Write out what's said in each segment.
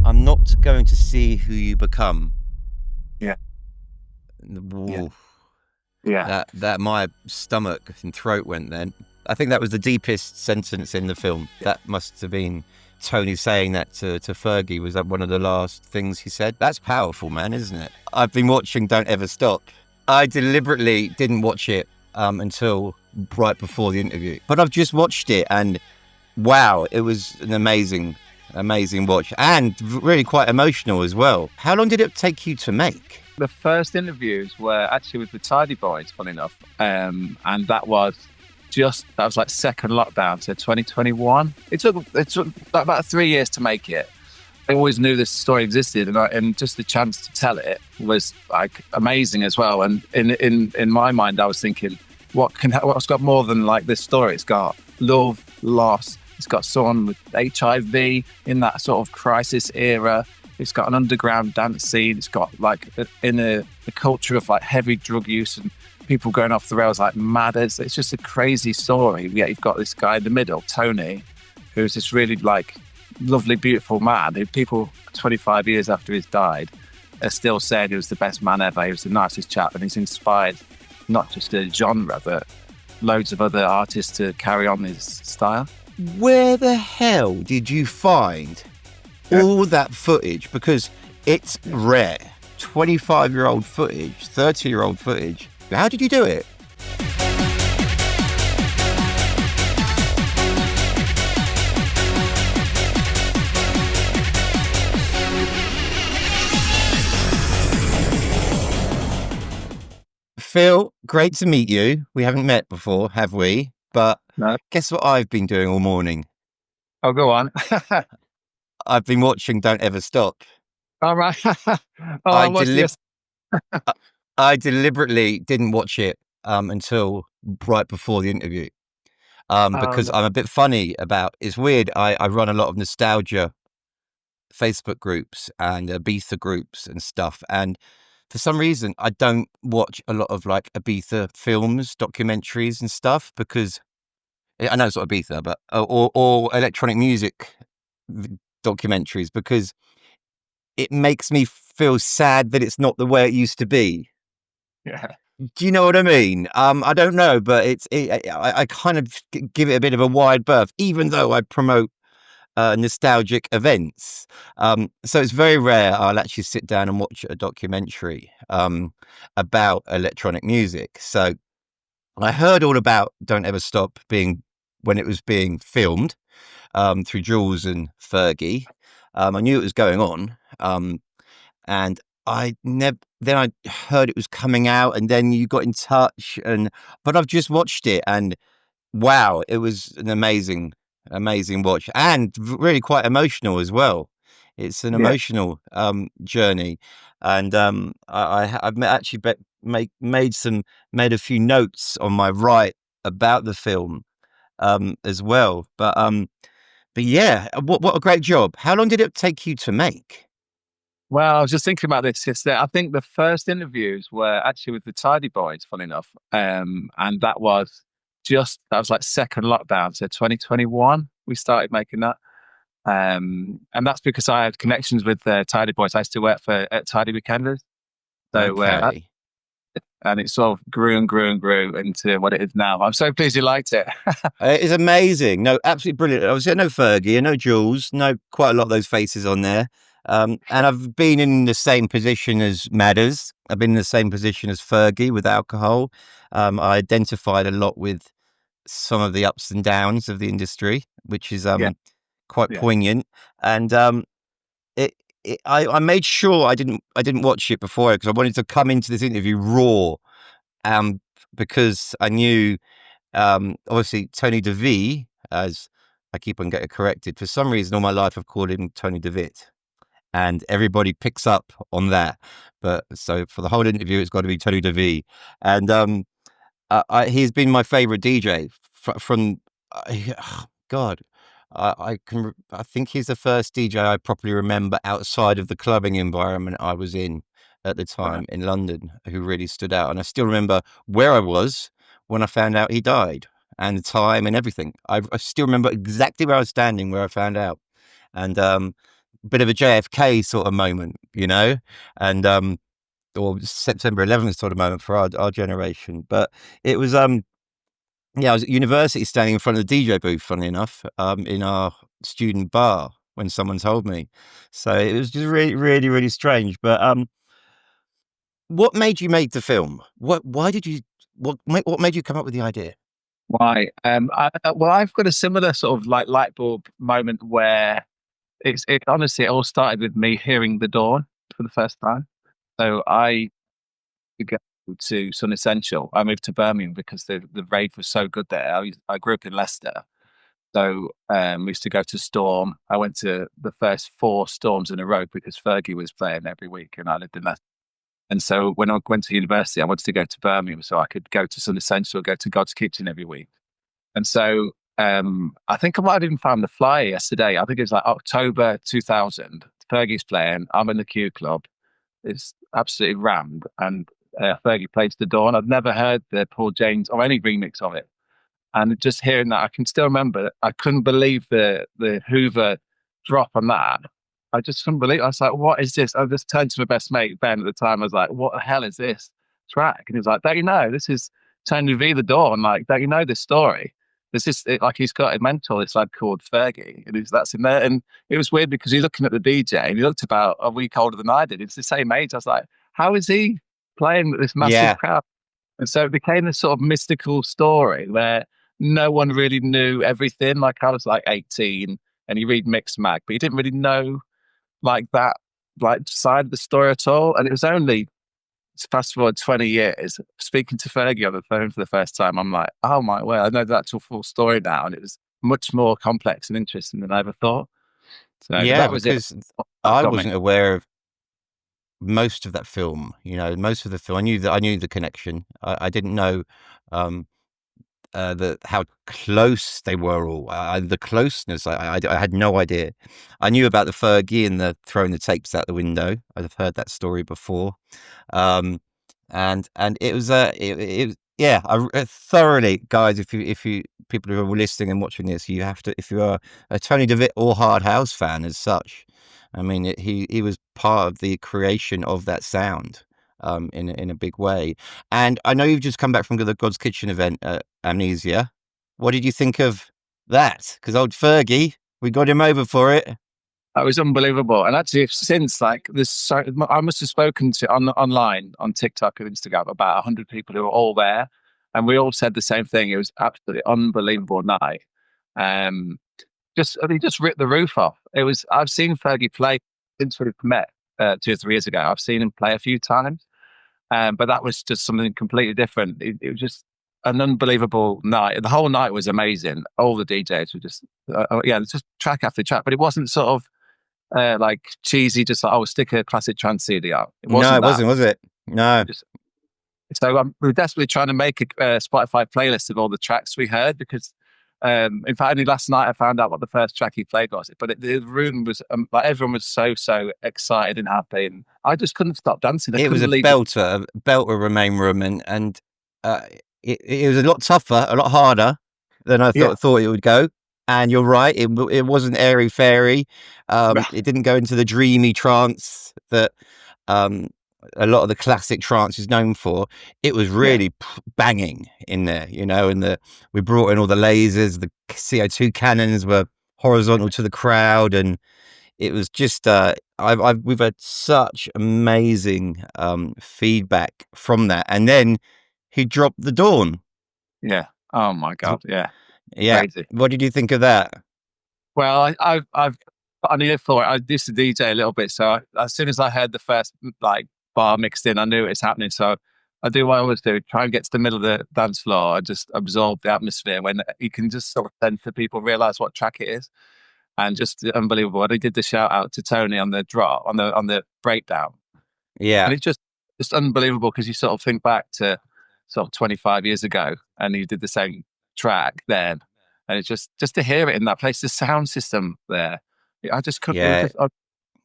I'm not going to see who you become. Yeah. Yeah. Ooh, Yeah. that my stomach and throat went then. I think that was the deepest sentence in the film. That must have been Tony saying that to Fergie. Was that one of the last things he said? That's powerful, man, isn't it? I've been watching Don't Ever Stop. I deliberately didn't watch it until right before the interview, but I've just watched it and wow, it was an amazing watch and really quite emotional as well. How long did it take you to make? The first interviews were actually with the Tidy Boys, funny enough. And that was like second lockdown, so 2021. It took about 3 years to make it. I always knew this story existed, and just the chance to tell it was like amazing as well. And in my mind, I was thinking, what's got more than like this story? It's got love, loss. It's got someone with HIV in that sort of crisis era. It's got an underground dance scene. It's got like a culture of like heavy drug use and people going off the rails like mad. It's just a crazy story. Yet you've got this guy in the middle, Tony, who's this really like lovely, beautiful man who people 25 years after he's died are still saying he was the best man ever. He was the nicest chap, and he's inspired not just a genre, but loads of other artists to carry on his style. Where the hell did you find all that footage? Because it's rare. 25-year-old footage, 30-year-old footage. How did you do it? Phil, great to meet you. We haven't met before, have we? But No. Guess what I've been doing all morning? Oh, go on. I've been watching Don't Ever Stop. All right. I deliberately didn't watch it until right before the interview because I'm a bit funny about. It's weird. I run a lot of nostalgia Facebook groups and Ibiza groups and stuff, and for some reason I don't watch a lot of like Ibiza films, documentaries and stuff, because I know it's not Ibiza, but or electronic music documentaries, because it makes me feel sad that it's not the way it used to be. Yeah. Do you know what I mean? I don't know, but I kind of give it a bit of a wide berth, even though I promote nostalgic events. So it's very rare I'll actually sit down and watch a documentary about electronic music. So I heard all about Don't Ever Stop when it was being filmed through Jules and Fergie. I knew it was going on, and then I heard it was coming out, and then you got in touch, but I've just watched it, and wow, it was an amazing watch, and really quite emotional as well. It's an emotional journey, and I've actually made a few notes on my right about the film as well. But yeah, what a great job. How long did it take you to make? Well, I was just thinking about this yesterday. I think the first interviews were actually with the Tidy Boys, funny enough. And that was like second lockdown. So 2021, we started making that. And that's because I had connections with the Tidy Boys. I used to work at Tidy Weekenders. So, Okay. and it sort of grew and grew and grew into what it is now. I'm so pleased you liked it. It's amazing. No, absolutely brilliant. Obviously, I know Fergie, I know Jules, know quite a lot of those faces on there. And I've been in the same position as Madders. I've been in the same position as Fergie with alcohol. I identified a lot with some of the ups and downs of the industry, which is quite poignant. And I made sure I didn't watch it before, because I wanted to come into this interview raw, because I knew obviously Tony De Vit, as I keep on getting corrected. For some reason, all my life I've called him Tony De Vit, and everybody picks up on that. But so for the whole interview, it's got to be Tony De Vit, and he's been my favorite DJ from God. I think he's the first DJ I properly remember outside of the clubbing environment I was in at the time in London, who really stood out. And I still remember where I was when I found out he died, and the time and everything. I still remember exactly where I was standing, where I found out. And bit of a JFK sort of moment, you know, and or September 11th sort of moment for our generation. But it was yeah, I was at university standing in front of the DJ booth, funnily enough, in our student bar when someone told me. So it was just really, really, really strange. But what made you make the film? Why did you? What made you come up with the idea? Why? Well, I've got a similar sort of like light bulb moment where it honestly it all started with me hearing the dawn for the first time. So I to go to Sundissential. I moved to Birmingham because the rave was so good there. I grew up in Leicester, so we used to go to Storm. I went to the first four Storms in a row because Fergie was playing every week, and I lived in Leicester. And so when I went to university, I wanted to go to Birmingham so I could go to Sundissential, go to Godskitchen every week. And so I think I might have even found the flyer yesterday. I think it's like October 2000. Fergie's playing. I'm in the Q Club. It's absolutely rammed. And Fergie plays The Dawn. I've never heard the Paul James or any remix of it. And just hearing that, I can still remember. I couldn't believe the Hoover drop on that. I just couldn't believe it. I was like, what is this? I just turned to my best mate, Ben, at the time. I was like, what the hell is this track? And he was like, don't you know? This is Tony De Vit, The Dawn. Like, don't you know this story? This is like he's got a mentor, this lad called Fergie, and that's in there. And it was weird because he's looking at the DJ and he looked about a week older than I did. It's the same age. I was like, how is he playing with this massive Yeah, crowd? And so it became this sort of mystical story where no one really knew everything. Like I was like 18 and you read Mixed Mag, but you didn't really know like that like side of the story at all. And it was only fast forward 20 years, speaking to Fergie on the phone for the first time, I'm like, oh my word, I know the actual full story now. And it was much more complex and interesting than I ever thought. So yeah, that was it. because That I got me. wasn't aware of most of that film. You know, most of the film. I knew the connection. I didn't know um, how close they were all. The closeness. I had no idea. I knew about the Fergie and the throwing the tapes out the window. I've heard that story before. Um, and it was yeah, thoroughly, guys. If you people who are listening and watching this, you have to, if you are a Tony DeVit or Hard House fan as such. I mean, he was part of the creation of that sound in a big way. And I know you've just come back from the God's Kitchen event at Amnesia. What did you think of that? Because old Fergie, we got him over for it. That was unbelievable. And actually, since like this, so, I must have spoken to online on TikTok and Instagram about 100 people who were all there. And we all said the same thing. It was absolutely unbelievable night. Um, he just ripped the roof off. It was, I've seen Fergie play since we've met 2 or 3 years ago. I've seen him play a few times. But that was just something completely different. It was just an unbelievable night. The whole night was amazing. All the DJs were just, yeah, it's just track after track. But it wasn't sort of like cheesy, just like, oh, stick a classic trance CD out. It No, wasn't it that. wasn't, was it? No. Just, so we were desperately trying to make a Spotify playlist of all the tracks we heard because, in fact, only last night I found out what the first track he played was. But the room was like everyone was so excited and happy, and I just couldn't stop dancing. I It was couldn't a believe it. belter Remain Room, and uh, it was a lot tougher, a lot harder than I Yeah, thought it would go. And you're right, it wasn't airy fairy. It didn't go into the dreamy trance that um, a lot of the classic trance is known for. It was yeah, really banging in there, you know. And we brought in all the lasers, the CO2 cannons were horizontal to the crowd, and it was just we've had such amazing feedback from that. And then he dropped the Dawn. yeah. Oh my god, yeah, Yeah, crazy. what did you think of that? Well, I needed for it. I used to DJ a little bit, so as soon as I heard the first like bar mixed in, I knew it was happening. So I do what I always do: try and get to the middle of the dance floor and just absorb the atmosphere. When you can just sort of sense that people realize what track it is, and just unbelievable. And he did the shout out to Tony on the drop on the breakdown, Yeah, and it's just unbelievable because you sort of think back to sort of 25 years ago, and he did the same track then, and it's just to hear it in that place, the sound system there, I just couldn't. It was yeah. just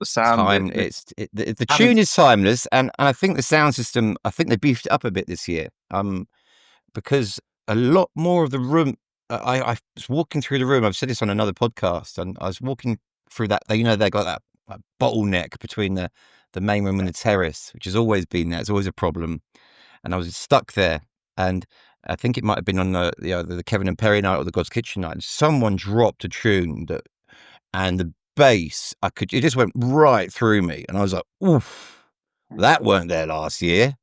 the sound, Time. The tune is timeless, and I think the sound system. I think they beefed it up a bit this year. Because a lot more of the room. I was walking through the room. I've said this on another podcast, and I was walking through that. You know, they got that a bottleneck between the main room and the terrace, which has always been there. It's always a problem, and I was stuck there. And I think it might have been on the Kevin and Perry night or the God's Kitchen night. And someone dropped a tune and the bass, it just went right through me, and I was like, "Oof, that weren't there last year,"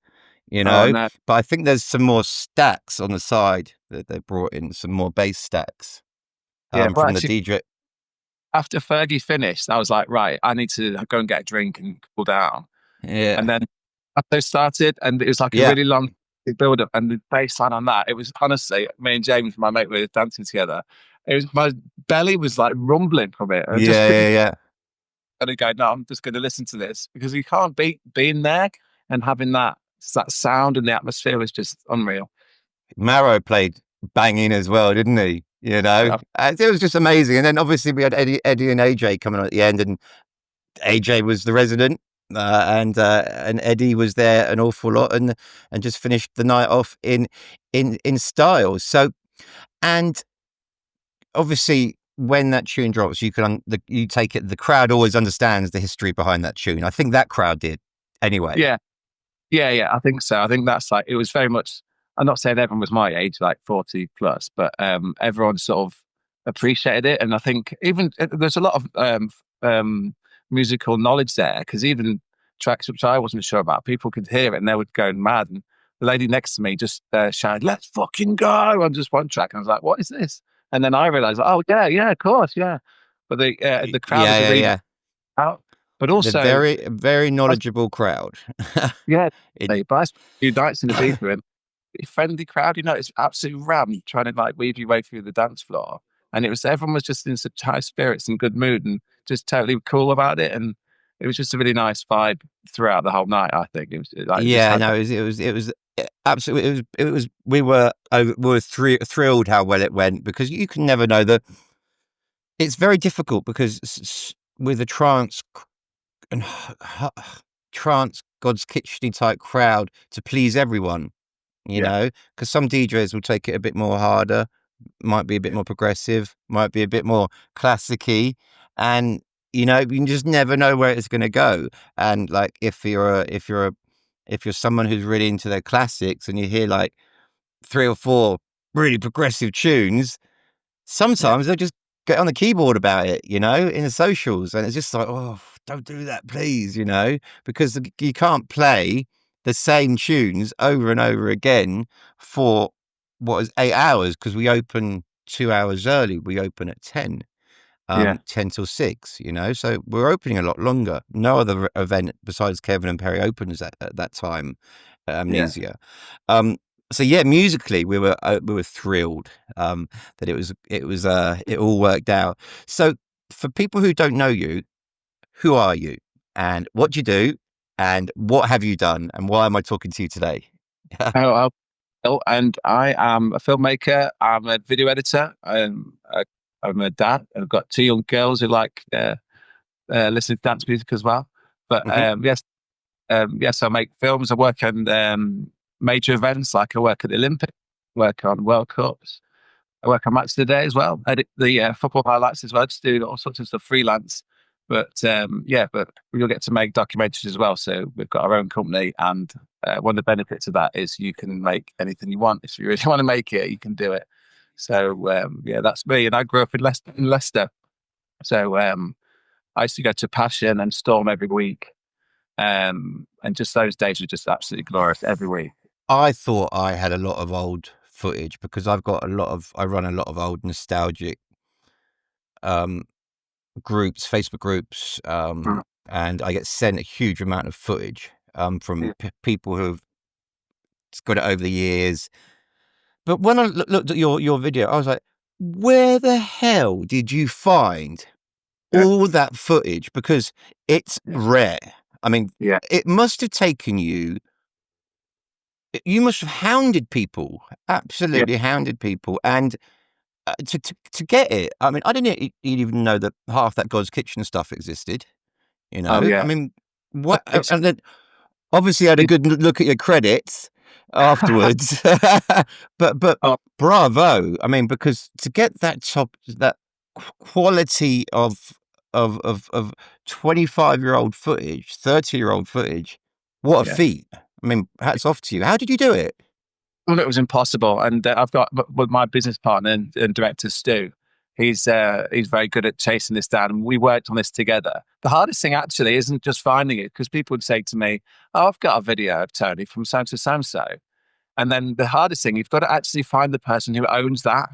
you Oh know. no. But I think there's some more stacks on the side that they brought in, some more bass stacks Yeah, but from the actually, DJ. after Fergie finished, I was like, right, I need to go and get a drink and cool down. And Yeah, then after they started, and it was like a yeah, really long build up, and the bass line on that, it was honestly, me and James, my mate, were dancing together. It was, my belly was like rumbling from it. And I just yeah, couldn't yeah, yeah. go, no, I'm just going to listen to this, because you can't beat being there and having that sound, and the atmosphere was just unreal. Marrow played banging as well, didn't he? You know, Yeah, and it was just amazing. And then obviously we had Eddie and AJ coming on at the end, and AJ was the resident, and Eddie was there an awful lot, and just finished the night off in style. So, and obviously when that tune drops, you take it. The crowd always understands the history behind that tune. I think that crowd did anyway. yeah, yeah. I think so. I think that's like, it was very much. I'm not saying everyone was my age, like 40 plus, but everyone sort of appreciated it, and I think even there's a lot of musical knowledge there, because even tracks which I wasn't sure about, people could hear it and they would go mad. And the lady next to me just shouted, "Let's fucking go!" on just one track, and I was like, "What is this?" And then I realized, oh yeah, yeah, of course, yeah. But the crowd Yeah, was yeah, really yeah. out, but The also, very knowledgeable crowd. yeah, it, but I spent a few nights in the booth and a friendly crowd, it's absolute ram trying to like weave your way through the dance floor. And everyone was just in such high spirits and good mood and just totally cool about it. And it was just a really nice vibe throughout the whole night. I think it was like, we just Yeah, had no, that. it was absolutely, it was we were thrilled how well it went, because you can never know that. It's very difficult because with a and trance God's Kitchen type crowd to please everyone, Yeah. because some DJs will take it a bit more harder, might be a bit more progressive, might be a bit more classicy, and you just never know where it's going to go. And like if you're someone who's really into their classics and you hear like three or four really progressive tunes, Yeah. sometimes they'll just get on the keyboard about it, in the socials, and it's just like, oh, don't do that, please, because you can't play the same tunes over and over again for what is 8 hours, because we open 2 hours early. We open at 10. Yeah. 10 till 6, so we're opening a lot longer. No other event besides Kevin and Perry opens at that time at Yeah. Amnesia. So yeah, musically we were thrilled that it all worked out. So for people who don't know you, who are you, and what do you do, and what have you done, and why am I talking to you today? Oh, and I am a filmmaker. I'm a video editor. I'm a dad. I've got two young girls who like listen to dance music as well. But Mhm. yes, I make films. I work on major events, like I work at the Olympics, work on World Cups. I work on Match of the Day as well. Edit the football highlights as well. Just do all sorts of stuff freelance. But you'll get to make documentaries as well. So we've got our own company, and one of the benefits of that is you can make anything you want. If you really want to make it, you can do it. So that's me. And I grew up in Leicester. So I used to go to Passion and Storm every week. And just those days were just absolutely glorious every week. I thought I had a lot of old footage, because I run a lot of old nostalgic um, groups, Facebook groups, Mm. and I get sent a huge amount of footage from Yeah. people who've got it over the years. But when I looked at your video, I was like, where the hell did you find Yeah. all that footage? Because it's rare. I mean, Yeah. it must have taken you. You must have hounded people, Yeah. absolutely hounded people, and to get it. I mean, I didn't even know that half that God's Kitchen stuff existed. Oh I yeah. mean, what? It's And then obviously I had a it, good look at your credits afterwards, but oh, bravo! I mean, because to get that quality of of 25-year-old footage, 30-year-old footage. What a Yeah. feat! I mean, hats off to you. How did you do it? Well, it was impossible. And I've got with my business partner and director, Stu. He's very good at chasing this down. And we worked on this together. The hardest thing actually isn't just finding it, because people would say to me, "Oh, I've got a video of Tony from so so so." And then the hardest thing, you've got to actually find the person who owns that.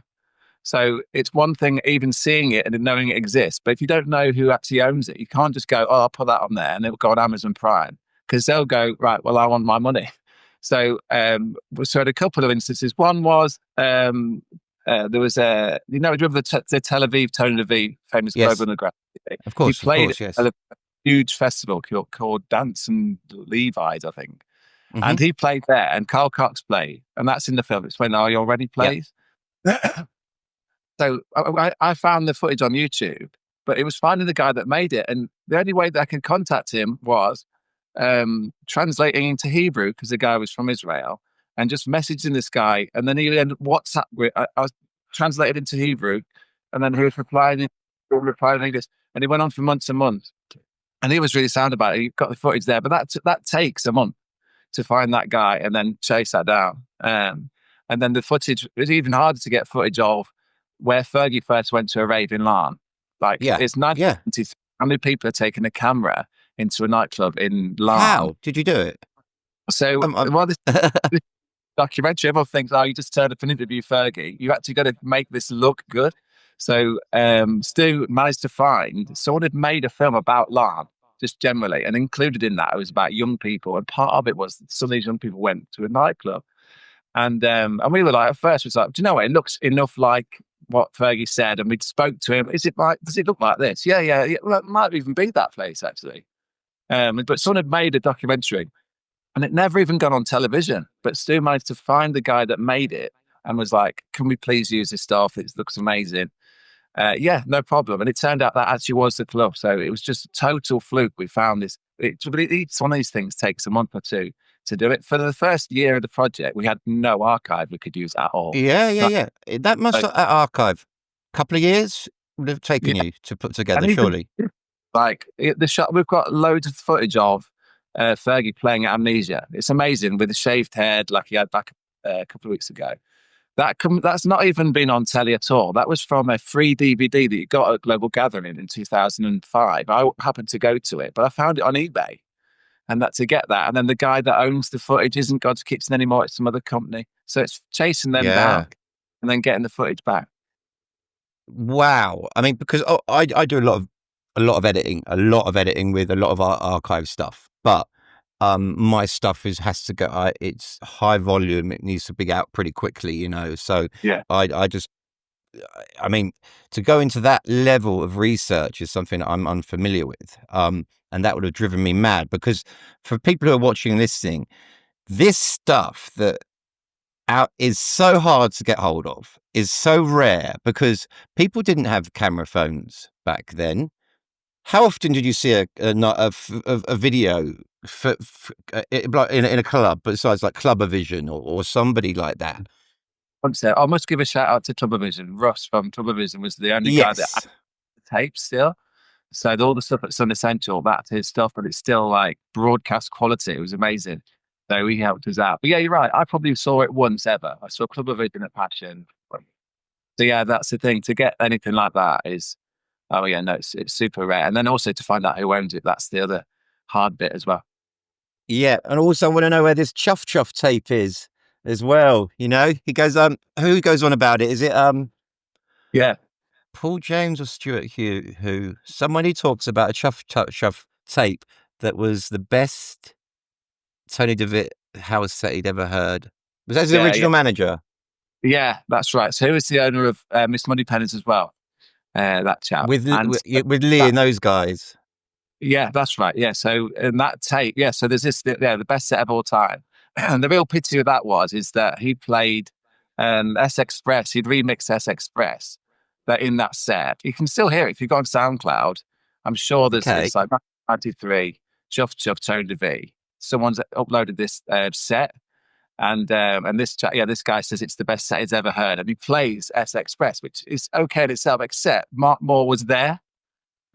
So it's one thing even seeing it and knowing it exists, but if you don't know who actually owns it, you can't just go, "Oh, I'll put that on there," and it will go on Amazon Prime, because they'll go, "Right, well, I want my money." So, so in a couple of instances, one was there was a, remember the Tel Aviv Tony De Vit, famous Yes, global underground. He of played course, yes. at a huge festival called Dance and Levi's, I think, Hmm. and he played there, and Carl Cox played, and that's in the film. It's when Are You Already Yeah, plays. So I found the footage on YouTube, but it was finding the guy that made it. And the only way that I could contact him was translating into Hebrew, because the guy was from Israel, and just messaging this guy. And then he ended WhatsApp. I was translated into Hebrew, and then he was replying in English. And it went on for months and months. And he was really sound about it. He got the footage there, but that takes a month to find that guy and then chase that down. And then the footage, it was even harder to get footage of where Fergie first went to a rave in Larne. Like, yeah, it's yeah. 1993. How many people are taking a camera into a nightclub in Larne? How did you do it? So, Um, well, this documentary, everyone thinks, "Oh, you just turned up and interview Fergie." You actually got to make this look good. So, Stu managed to find someone had made a film about Larne, just generally, and included in that, it was about young people. And part of it was some of these young people went to a nightclub. And we were like, at first, we was like, "Do you know what? It looks enough like what Fergie said." And we spoke to him. Does it look like this? Yeah, yeah, yeah. Well, it might even be that place, actually. But someone had made a documentary, and it never even gone on television. But Stu managed to find the guy that made it and was like, "Can we please use this stuff? It looks amazing." Yeah, no problem. And it turned out that actually was the club. So it was just a total fluke. We found this. It's one of these things takes a month or two to do it. For the first year of the project, we had no archive we could use at all. yeah, yeah, No, yeah. That must like, that archive. Couple of years would have taken yeah, you to put and together, even surely. the shot, we've got loads of footage of Fergie playing at Amnesia. It's amazing with the shaved head, like he had back a couple of weeks ago. That's not even been on telly at all. That was from a free DVD that you got at Global Gathering in 2005. I happened to go to it, but I found it on eBay, and that to get that. And then the guy that owns the footage isn't God's Kitchen anymore; it's some other company. So it's chasing them down Yeah. and then getting the footage back. Wow. I mean, because I do a lot of editing with a lot of archive stuff, but my stuff has to go. It's high volume. It needs to be out pretty quickly, So Yeah. I just, I mean, to go into that level of research is something I'm unfamiliar with. And that would have driven me mad, because for people who are watching and listening, this stuff that out is so hard to get hold of, is so rare, because people didn't have camera phones back then. How often did you see a video in a club, besides like Clubbervision or somebody like that? I must give a shout out to Clubbervision. Russ from Clubbervision was the only guy that had Yes. the tape still. So all the stuff at Sundissential, that's his stuff, but it's still like broadcast quality. It was amazing. So he helped us out. But yeah, you're right. I probably saw it once ever. I saw Clubbervision at Passion. So yeah, that's the thing. To get anything like that is, oh yeah, no, it's super rare. And then also to find out who owns it, that's the other hard bit as well. Yeah, and also I want to know where this Chuff Chuff tape is as well. He goes, who goes on about it? Is it Yeah. Paul James or Stuart Hugh? Who someone who talks about a Chuff Chuff Chuff tape that was the best Tony De Vit house set he'd ever heard. Was that his Yeah. Yeah. original manager? Yeah, that's right. So he was the owner of Miss Moneypenny's as well, that chap. With And with Lee that, and those guys. yeah, that's right. Yeah. So in that tape, yeah. So there's this, yeah, the best set of all time. And the real pity of that is that he played S Express. He'd remixed S Express. That in that set, you can still hear it if you go on SoundCloud. I'm sure Okay. it's like 93, Chuff Chuff Tony De Vit. Someone's uploaded this set, and this chat, yeah, this guy says it's the best set he's ever heard, and he plays S Express, which is okay in itself, except Mark Moore was there.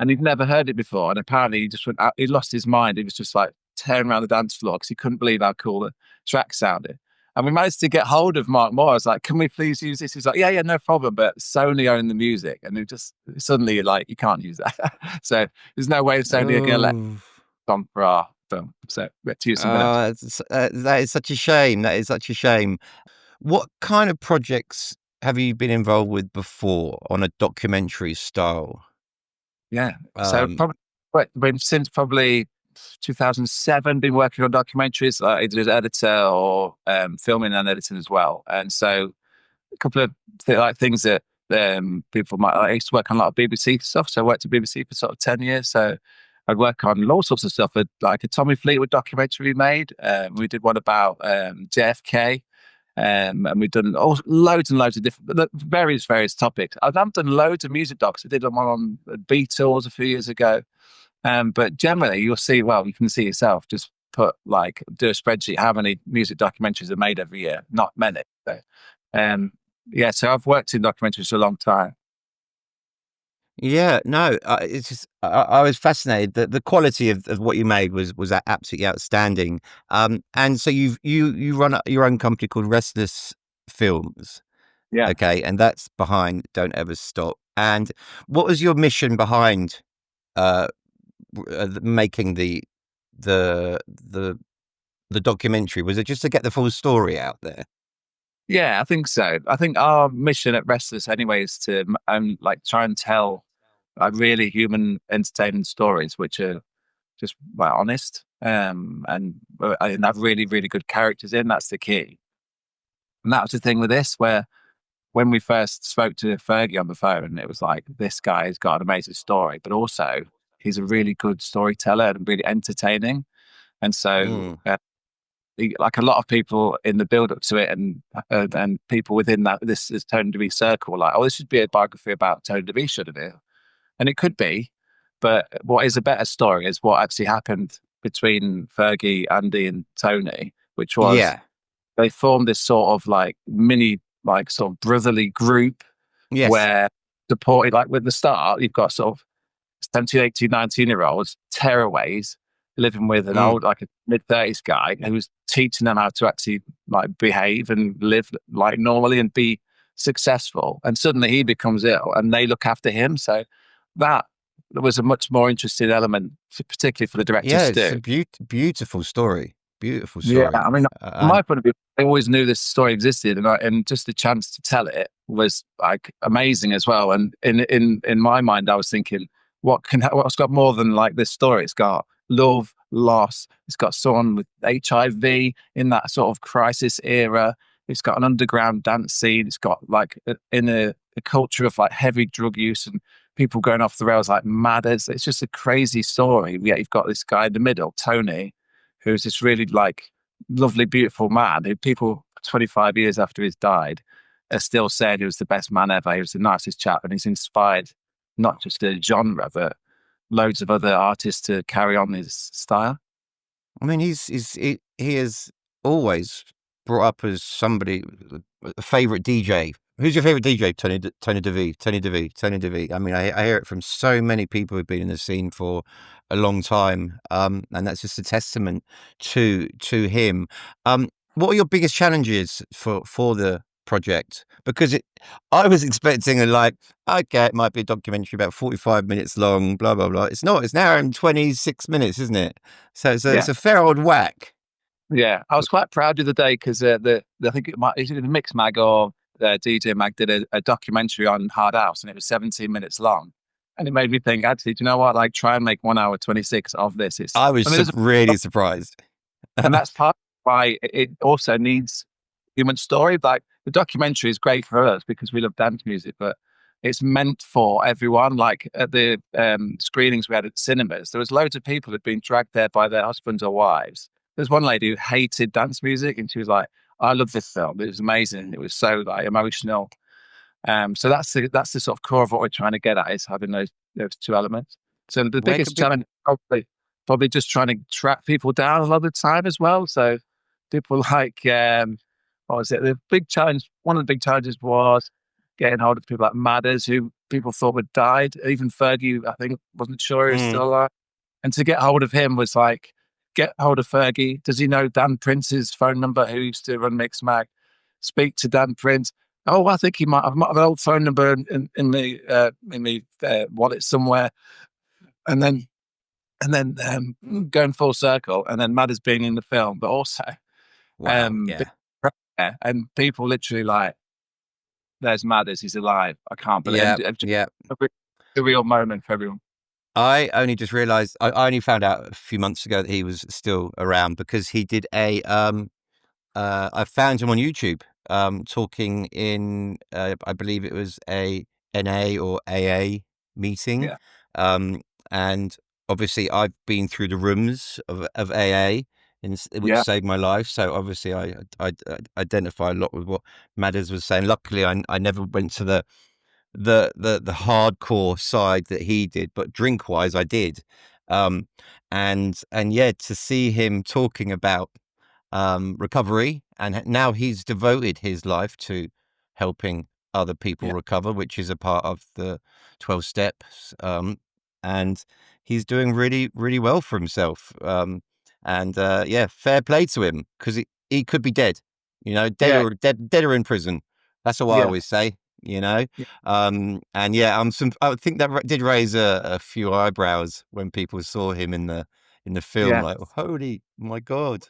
and he'd never heard it before. And apparently he just went out, he lost his mind. He was just like tearing around the dance floor because he couldn't believe how cool the track sounded. And we managed to get hold of Mark Moore. I was like, can we please use this? He's like, yeah, no problem. But Sony owned the music. And it just suddenly like, you can't use that. So there's no way of Sony are going to let on for our film. So we had to use something else. That is such a shame. That is such a shame. What kind of projects have you been involved with before on a documentary style? Yeah. So probably since probably 2007, been working on documentaries, either as editor or filming and editing as well. And so a couple of things that people might. I used to work on a lot of BBC stuff, so I worked at BBC for sort of 10 years. So I'd work on all sorts of stuff. Like a Tommy Fleetwood documentary we made. We did one about JFK. And we've done loads and loads of different, various topics. I've done loads of music docs. I did one on Beatles a few years ago. But generally, you'll see, well, you can see yourself, just do a spreadsheet, how many music documentaries are made every year. Not many. So, so I've worked in documentaries for a long time. Yeah, no, it's just I was fascinated that the quality of what you made was absolutely outstanding. And so you run your own company called Restless Films. Yeah. Okay, and that's behind Don't Ever Stop. And what was your mission behind making the documentary? Was it just to get the full story out there? Yeah, I think so. I think our mission at Restless anyway is to try and tell really human, entertaining stories, which are just honest and have really, really good characters in. That's the key. And that was the thing with this, where when we first spoke to Fergie on the phone, it was like, this guy's got an amazing story, but also he's a really good storyteller and really entertaining. And so like a lot of people in the build up to it and people within this Tony De Vit circle were like, oh, this should be a biography about Tony De Vit, shouldn't it? And it could be, but what is a better story is what actually happened between Fergie, Andy and Tony, which was they formed this sort of like mini, like sort of brotherly group where supported, like with the start, you've got sort of 17, 18, 19-year-olds, tearaways, living with an old, like a mid-30s guy who was teaching them how to actually like behave and live like normally and be successful. And suddenly he becomes ill and they look after him. So that was a much more interesting element, particularly for the directors to do. It's a beautiful story. Beautiful story. Yeah, I mean, from my point of view, I always knew this story existed, and just the chance to tell it was like amazing as well. And in my mind, I was thinking, what's got more than like this story? It's got love, loss. It's got someone with HIV in that sort of crisis era. It's got an underground dance scene. It's got like in a culture of like heavy drug use and people going off the rails like mad. It's just a crazy story. Yet you've got this guy in the middle, Tony, who's this really like lovely, beautiful man who people 25 years after he's died are still saying he was the best man ever. He was the nicest chap, and he's inspired not just a genre, but loads of other artists to carry on his style. I mean, he is always brought up as somebody, a favorite DJ. Who's your favorite DJ? Tony De Vit. I mean, I hear it from so many people who've been in the scene for a long time, and that's just a testament to him. What are your biggest challenges for the project? Because I was expecting okay, it might be a documentary about 45 minutes long, blah blah blah. It's not. It's an hour and 26 minutes, isn't it? So it's a fair old whack. Yeah, I was quite proud of the day because I think it's either the Mix Mag or DJ Mag did a documentary on Hard House, and it was 17 minutes long, and it made me think, actually, do you know what? Like, try and make 1 hour 26 of this. I was really surprised, and that's part of why it also needs human story. Like, the documentary is great for us because we love dance music, but it's meant for everyone. Like at the screenings we had at cinemas, there was loads of people who'd been dragged there by their husbands or wives. There's one lady who hated dance music, and she was like, I love this film. It was amazing. It was so like emotional. So that's the sort of core of what we're trying to get at, is having those two elements. So the biggest challenge probably just trying to track people down a lot of the time as well. So people like what was it? The big challenge. One of the big challenges was getting hold of people like Madders, who people thought had died. Even Fergie, I think, wasn't sure he was Mm. still alive. And to get hold of him was like, get hold of Fergie. Does he know Dan Prince's phone number, who used to run Mixmag? Speak to Dan Prince. Oh, I think he might. I might have an old phone number in the wallet somewhere. And then going full circle, and then Mad has been in the film, but also Wow. been Yeah. and people literally like, there's Madders, he's alive. I can't believe Yeah. it. Yeah. A real moment for everyone. I only just realized, I only found out a few months ago that he was still around because he did I found him on YouTube, talking in, I believe it was a NA or AA meeting. Yeah, Um, and obviously I've been through the rooms of AA, which yeah, saved my life. So obviously I identify a lot with what Madders was saying. Luckily, I never went to the hardcore side that he did, but drink wise I did. And yeah, to see him talking about recovery, and now he's devoted his life to helping other people yeah, recover, which is a part of the 12 steps. And he's doing really, really well for himself. And yeah, fair play to him, because he could be dead, dead yeah, or dead or in prison. That's what I yeah, always say, you know. yeah, And yeah, I think that did raise a few eyebrows when people saw him in the film, yeah. like, holy my God.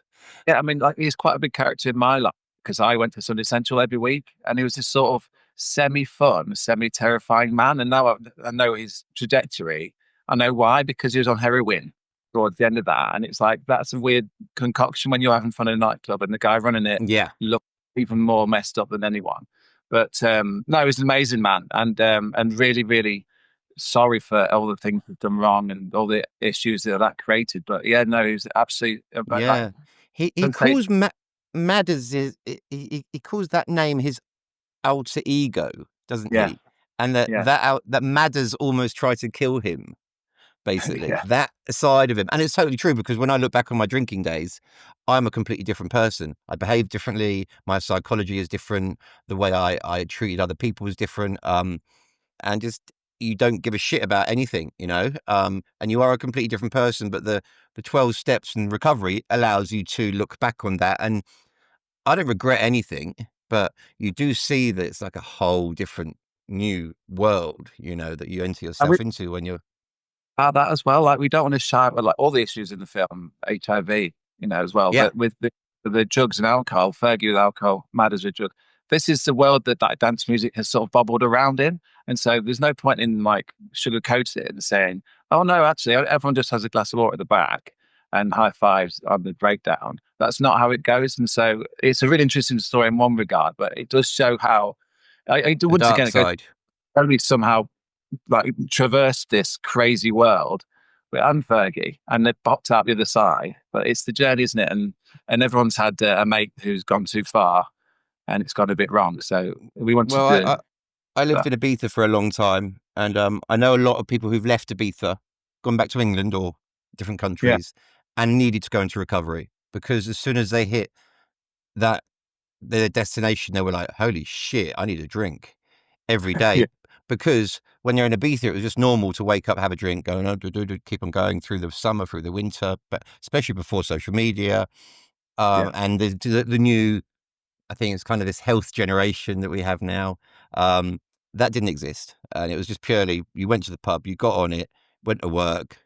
Yeah, I mean, like, he's quite a big character in my life because I went to Sundissential every week, and he was this sort of semi-fun, semi-terrifying man. And now I know his trajectory. I know why, because he was on heroin towards the end of that, and it's like that's a weird concoction when you're having fun in a nightclub, and the guy running it Yeah. looked even more messed up than anyone. But no, he was an amazing man, and really, really sorry for all the things we've done wrong and all the issues that created. But yeah, no, he was absolutely like Yeah. He sensation. calls Madders he calls that name his alter ego, doesn't Yeah, he? And that yeah, that Madders almost tried to kill him, basically. yeah, That side of him. And it's totally true, because when I look back on my drinking days, I'm a completely different person. I behave differently. My psychology is different. The way I treated other people was different. And just, you don't give a shit about anything, and you are a completely different person. But the 12 steps in recovery allows you to look back on that, and I don't regret anything, but you do see that it's like a whole different new world, that you enter and we yourself into when you're. about that as well. Like, we don't want to shout at like all the issues in the film, HIV, as well. Yeah. But with the drugs and alcohol, Fergie with alcohol, Matters with drugs. This is the world that dance music has sort of bubbled around in, and so there's no point in like sugarcoating it and saying, "Oh no, actually, everyone just has a glass of water at the back and high fives on the breakdown." That's not how it goes, and so it's a really interesting story in one regard, but it does show how. The Once dark again, it goes side. only somehow like traversed this crazy world with and Fergie, and they popped out the other side. But it's the journey, isn't it? And everyone's had a mate who's gone too far, and it's gone a bit wrong. So we wanted Well, to. I lived But in Ibiza for a long time, and I know a lot of people who've left Ibiza, gone back to England or different yeah, countries, and needed to go into recovery, because as soon as they hit that their destination, they were like, "Holy shit, I need a drink every yeah, day." Because when you're in Ibiza, it was just normal to wake up, have a drink, go, no, keep on going through the summer, through the winter, but especially before social media, yeah, and the new, I think it's kind of this health generation that we have now. Um, that didn't exist, and it was just purely, you went to the pub, you got on it, went to work,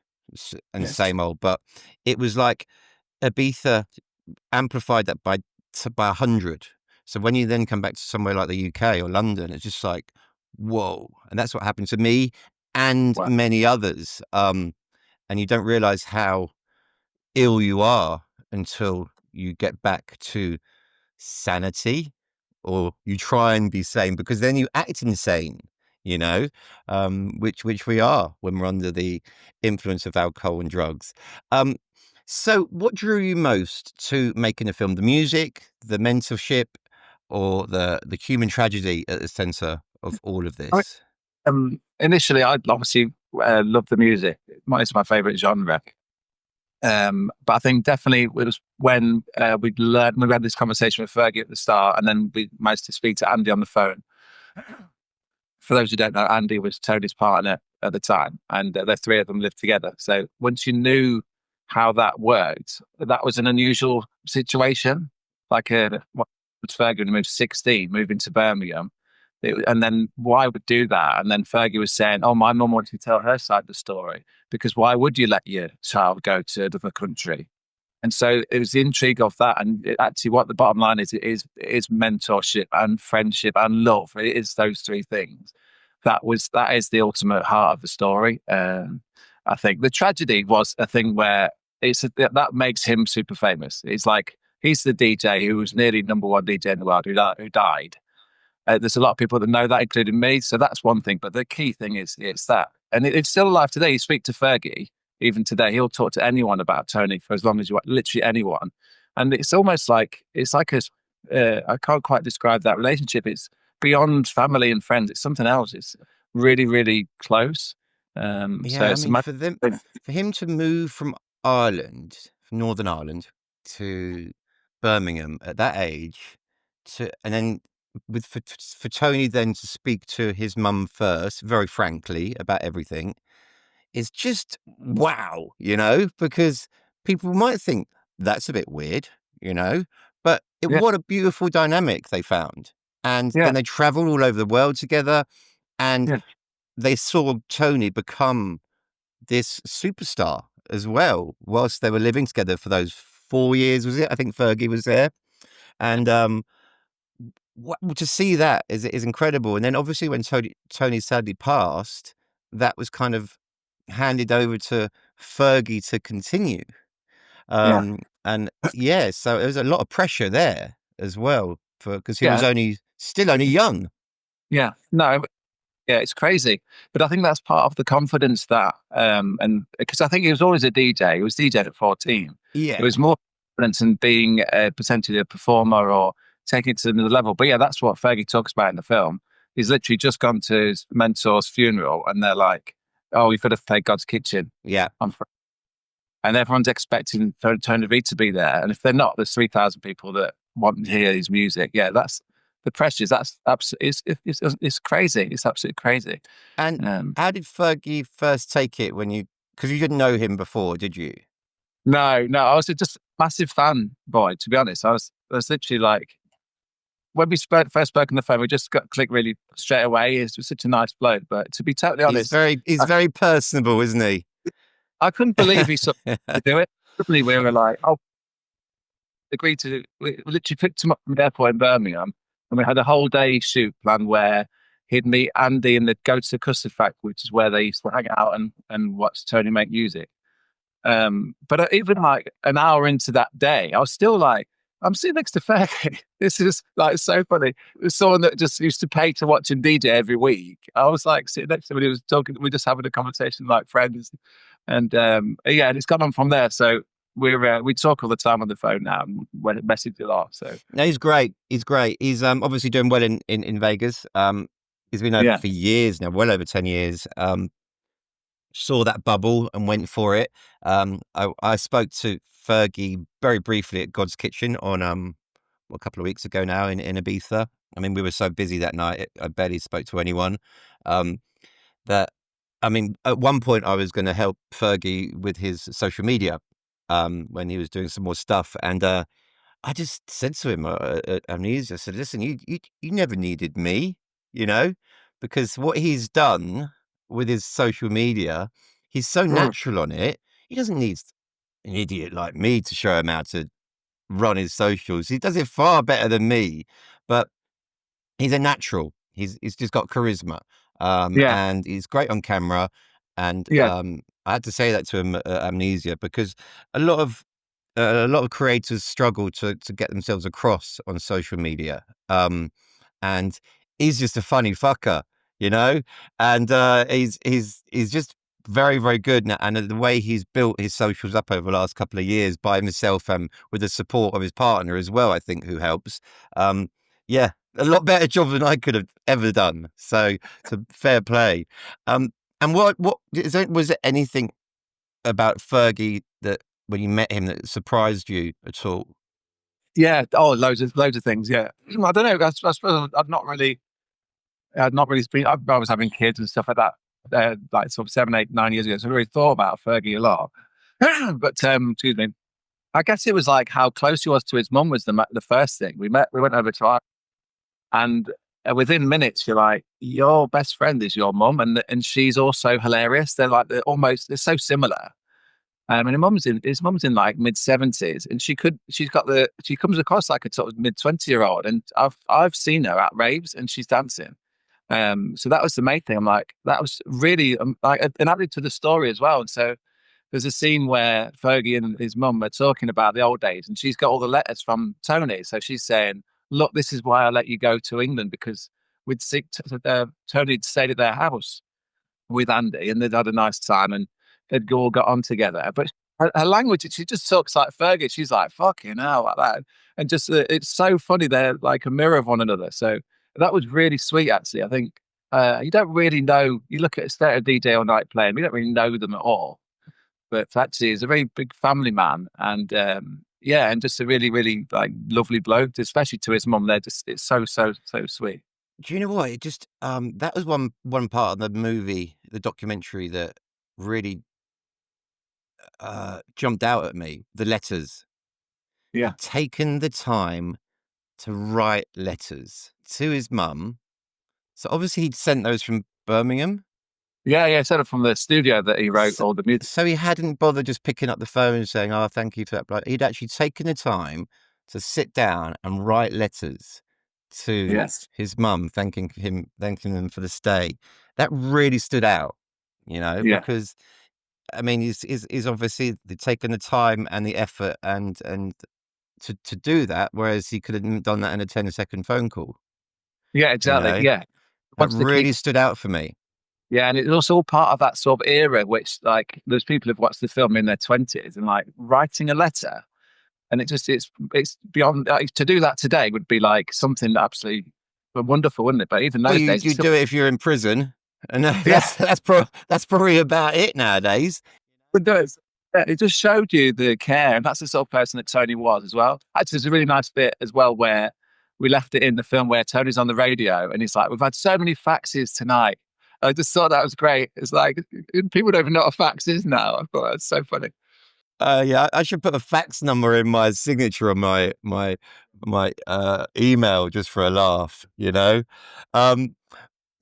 and yes, same old. But it was like Ibiza amplified that by 100. So when you then come back to somewhere like the UK or London, it's just like, whoa. And that's what happened to me and well, many others. And you don't realize how ill you are until you get back to sanity, or you try and be sane, because then you act insane, which we are when we're under the influence of alcohol and drugs. So what drew you most to making a film? The music, the mentorship, or the human tragedy at the center of all of I mean, this? initially, I obviously love the music. It's my favorite genre. But I think definitely it was when we had this conversation with Fergie at the start, and then we managed to speak to Andy on the phone. for those who don't know, Andy was Tony's partner at the time, and the three of them lived together. So once you knew how that worked, that was an unusual situation. Like what was Fergie when he moved 16, moving to Birmingham. And then why would do that? And then Fergie was saying, "Oh, my mum wanted to tell her side of the story because why would you let your child go to another country?" And so it was the intrigue of that. And actually, what the bottom line is, it is mentorship and friendship and love. It is those three things. That is the ultimate heart of the story. I think the tragedy was a thing where that makes him super famous. It's like he's the DJ who was nearly number one DJ in the world who died. There's a lot of people that know that, including me. So that's one thing. But the key thing is it's that, and it's still alive today. You speak to Fergie, even today, he'll talk to anyone about Tony for as long as you want, literally anyone. And it's almost like I can't quite describe that relationship. It's beyond family and friends. It's something else. It's really, really close. So Yeah, I it's a mean, for him to move from Ireland, from Northern Ireland, to Birmingham at that age, and then for Tony then to speak to his mum first, very frankly, about everything, is just wow, because people might think that's a bit weird, but yeah, what a beautiful dynamic they found. And yeah, then they traveled all over the world together, and yeah, they saw Tony become this superstar as well whilst they were living together for those 4 years, was it? I think Fergie was there. And to see that is incredible. And then obviously when Tony sadly passed, that was kind of handed over to Fergie to continue. yeah, And yeah, so there was a lot of pressure there as well because he was yeah, still only young. yeah. No, yeah, it's crazy. But I think that's part of the confidence that, and because I think he was always a DJ. He was DJed at 14. It Yeah. was more confidence in being potentially a performer or taking it to another level. But yeah, that's what Fergie talks about in the film. He's literally just gone to his mentor's funeral and they're like, "Oh, we could have played God's Kitchen." Yeah. And everyone's expecting Tony De Vit to be there. And if they're not, there's 3,000 people that want to hear his music. Yeah, that's the pressures. That's absolutely, it's crazy. It's absolutely crazy. And how did Fergie first take it because you didn't know him before, did you? No, I was just a massive fan boy, to be honest. I was literally like, when we first spoke on the phone, we just got clicked really straight away. He was such a nice bloke. But to be totally honest, He's very personable, isn't he? I couldn't believe he sort of to do it. Suddenly we were like, "Oh," agreed to. We literally picked him up from the airport in Birmingham, and we had a whole day shoot planned where he'd meet Andy and they'd go to the Custard Factory, which is where they used to hang out and watch Tony make music. But even like an hour into that day, I was still like, I'm sitting next to Fergie. This is like so funny. It was someone that just used to pay to watch him DJ every week. I was like sitting next to him and he was talking, we're just having a conversation like friends. And yeah, and it's gone on from there. So we talk all the time on the phone now and when it message a lot. So No, he's great. He's great. He's obviously doing well in Vegas. He's been over yeah, for years now, well over 10 years. Saw that bubble and went for it. I spoke to Fergie very briefly at God's Kitchen on a couple of weeks ago now in Ibiza. I mean, we were so busy that night, I barely spoke to anyone. That I mean, at one point I was going to help Fergie with his social media when he was doing some more stuff, and I just said to him at Amnesia, I said, "Listen, you never needed me, because what he's done with his social media, he's so natural on it. He doesn't need an idiot like me to show him how to run his socials. He does it far better than me, but he's a natural. He's just got charisma, yeah, and he's great on camera. And yeah, I had to say that to him at Amnesia because a lot of creators struggle to get themselves across on social media. And he's just a funny fucker, and he's just very, very good. And the way he's built his socials up over the last couple of years by himself and with the support of his partner as well, I think, who helps. Yeah, a lot better job than I could have ever done. So fair play. And was there anything about Fergie that when you met him that surprised you at all? yeah. Oh, loads of things. Yeah, I don't know. I suppose I've not really. I'd not really been. I was having kids and stuff like that, like sort of 7, 8, 9 years ago. So I really thought about Fergie a lot. But excuse me. I guess it was like how close he was to his mum was the first thing. We went over to our, and within minutes, you're like, your best friend is your mum, and she's also hilarious. They're so similar. And his mum's in like mid 70s, and she comes across like a sort of mid 20-year-old, and I've seen her at raves and she's dancing. So that was the main thing. I'm like, that was really like and added to the story as well. And so there's a scene where Fergie and his mum are talking about the old days, and she's got all the letters from Tony. So she's saying, "Look, this is why I let you go to England, because Tony stayed at their house with Andy, and they'd had a nice time, and they'd all got on together." But her language, she just talks like Fergie. She's like, "Fucking hell," like that, and just it's so funny. They're like a mirror of one another. So that was really sweet, actually. I think you don't really know. You look at a state of DJ all night playing, we don't really know them at all, but actually he's a very big family man, and yeah, and just a really, really like lovely bloke, especially to his mum. It's so sweet. Do you know what? It just that was one part of the movie, the documentary, that really jumped out at me. The letters. Yeah, He'd taken the time to write letters to his mum. So obviously he'd sent those from Birmingham. yeah. Sort of from the studio that he wrote So, all the music. so he hadn't bothered just picking up the phone and saying, "Oh, thank you for that." But he'd actually taken the time to sit down and write letters to Yes. his mum, thanking them for the stay. That really stood out, Yeah. because I mean, he's obviously taken the time and the effort and to do that, whereas he could have done that in a 10-second phone call. Yeah, exactly. Yeah. That Wants to keep. really stood out for me. Yeah, and it's also all part of that sort of era, which like those people who've watched the film in their 20s and like writing a letter, and it's beyond to do that today would be like something absolutely wonderful, wouldn't it? But even Well, those you days, it's you still, do it if you're in prison, and yeah, that's probably about it nowadays. it does. Yeah, it just showed you the care, and that's the sort of person that Tony was as well. Actually, there's a really nice bit as well where we left it in the film where Tony's on the radio and he's like, "We've had so many faxes tonight." I just thought that was great. It's like people don't even know what a fax is now. I thought that's so funny. Yeah, I should put a fax number in my signature on my email just for a laugh. Um,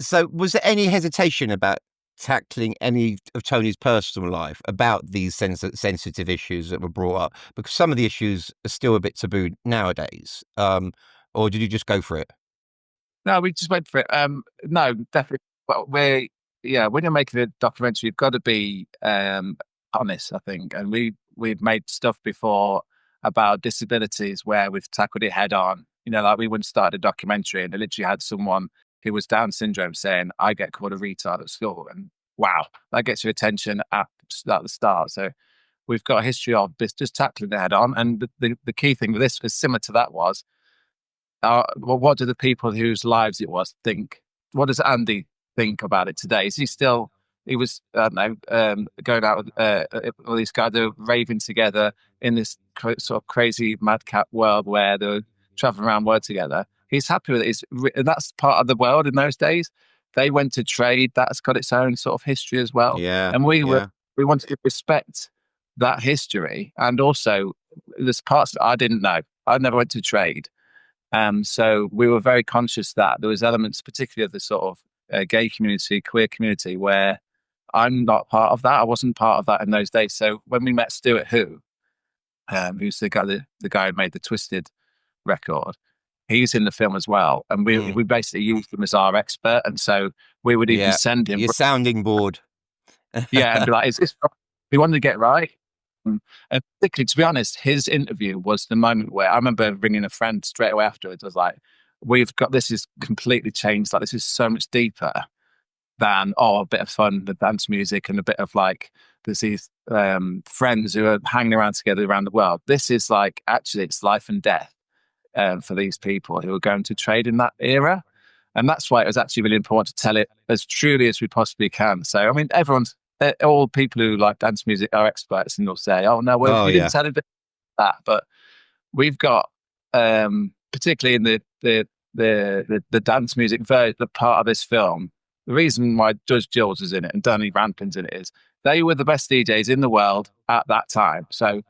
so was there any hesitation about tackling any of Tony's personal life about these sensitive issues that were brought up? Because some of the issues are still a bit taboo nowadays. Or did you just go for it? No, we just went for it. No, definitely. But yeah, when you're making a documentary, you've got to be honest, I think. And we've made stuff before about disabilities where we've tackled it head on. Like we wouldn't start a documentary and they literally had someone who was Down syndrome saying, "I get called a retard at school," and wow, that gets your attention at the start. So we've got a history of this, just tackling it head on. And the key thing with this was similar to that was well, what do the people whose lives it was think? What does Andy think about it today? Is he still? He was, I don't know, going out with all these guys. They're raving together in this sort of crazy madcap world where they're traveling around world together. He's happy with it. And that's part of the world in those days. They went to trade. That's got its own sort of history as well. Yeah, And yeah. we wanted to respect that history. And also, there's parts that I didn't know. I never went to trade. So we were very conscious that there was elements, particularly of the sort of gay community, queer community, where I'm not part of that. I wasn't part of that in those days. So when we met Stuart who's the guy who made the Twisted record, he's in the film as well, and we basically used him as our expert. And so we would even send him your sounding board. yeah, and be like, "Is this?" We wanted to get right. And particularly, to be honest, his interview was the moment where I remember ringing a friend straight away afterwards. I was like, "We've got this is completely changed. Like, this is so much deeper than a bit of fun, the dance music, and a bit of like there's these friends who are hanging around together around the world. This is like actually it's life and death for these people who are going to trade in that era." And that's why it was actually really important to tell it as truly as we possibly can. So, I mean, all people who like dance music are experts and they'll say, "Oh, no, well, Oh, we yeah. didn't tell it that." But we've got, particularly in the dance music the part of this film. The reason why Judge Jules is in it and Danny Ramplin's in it is they were the best DJs in the world at that time. So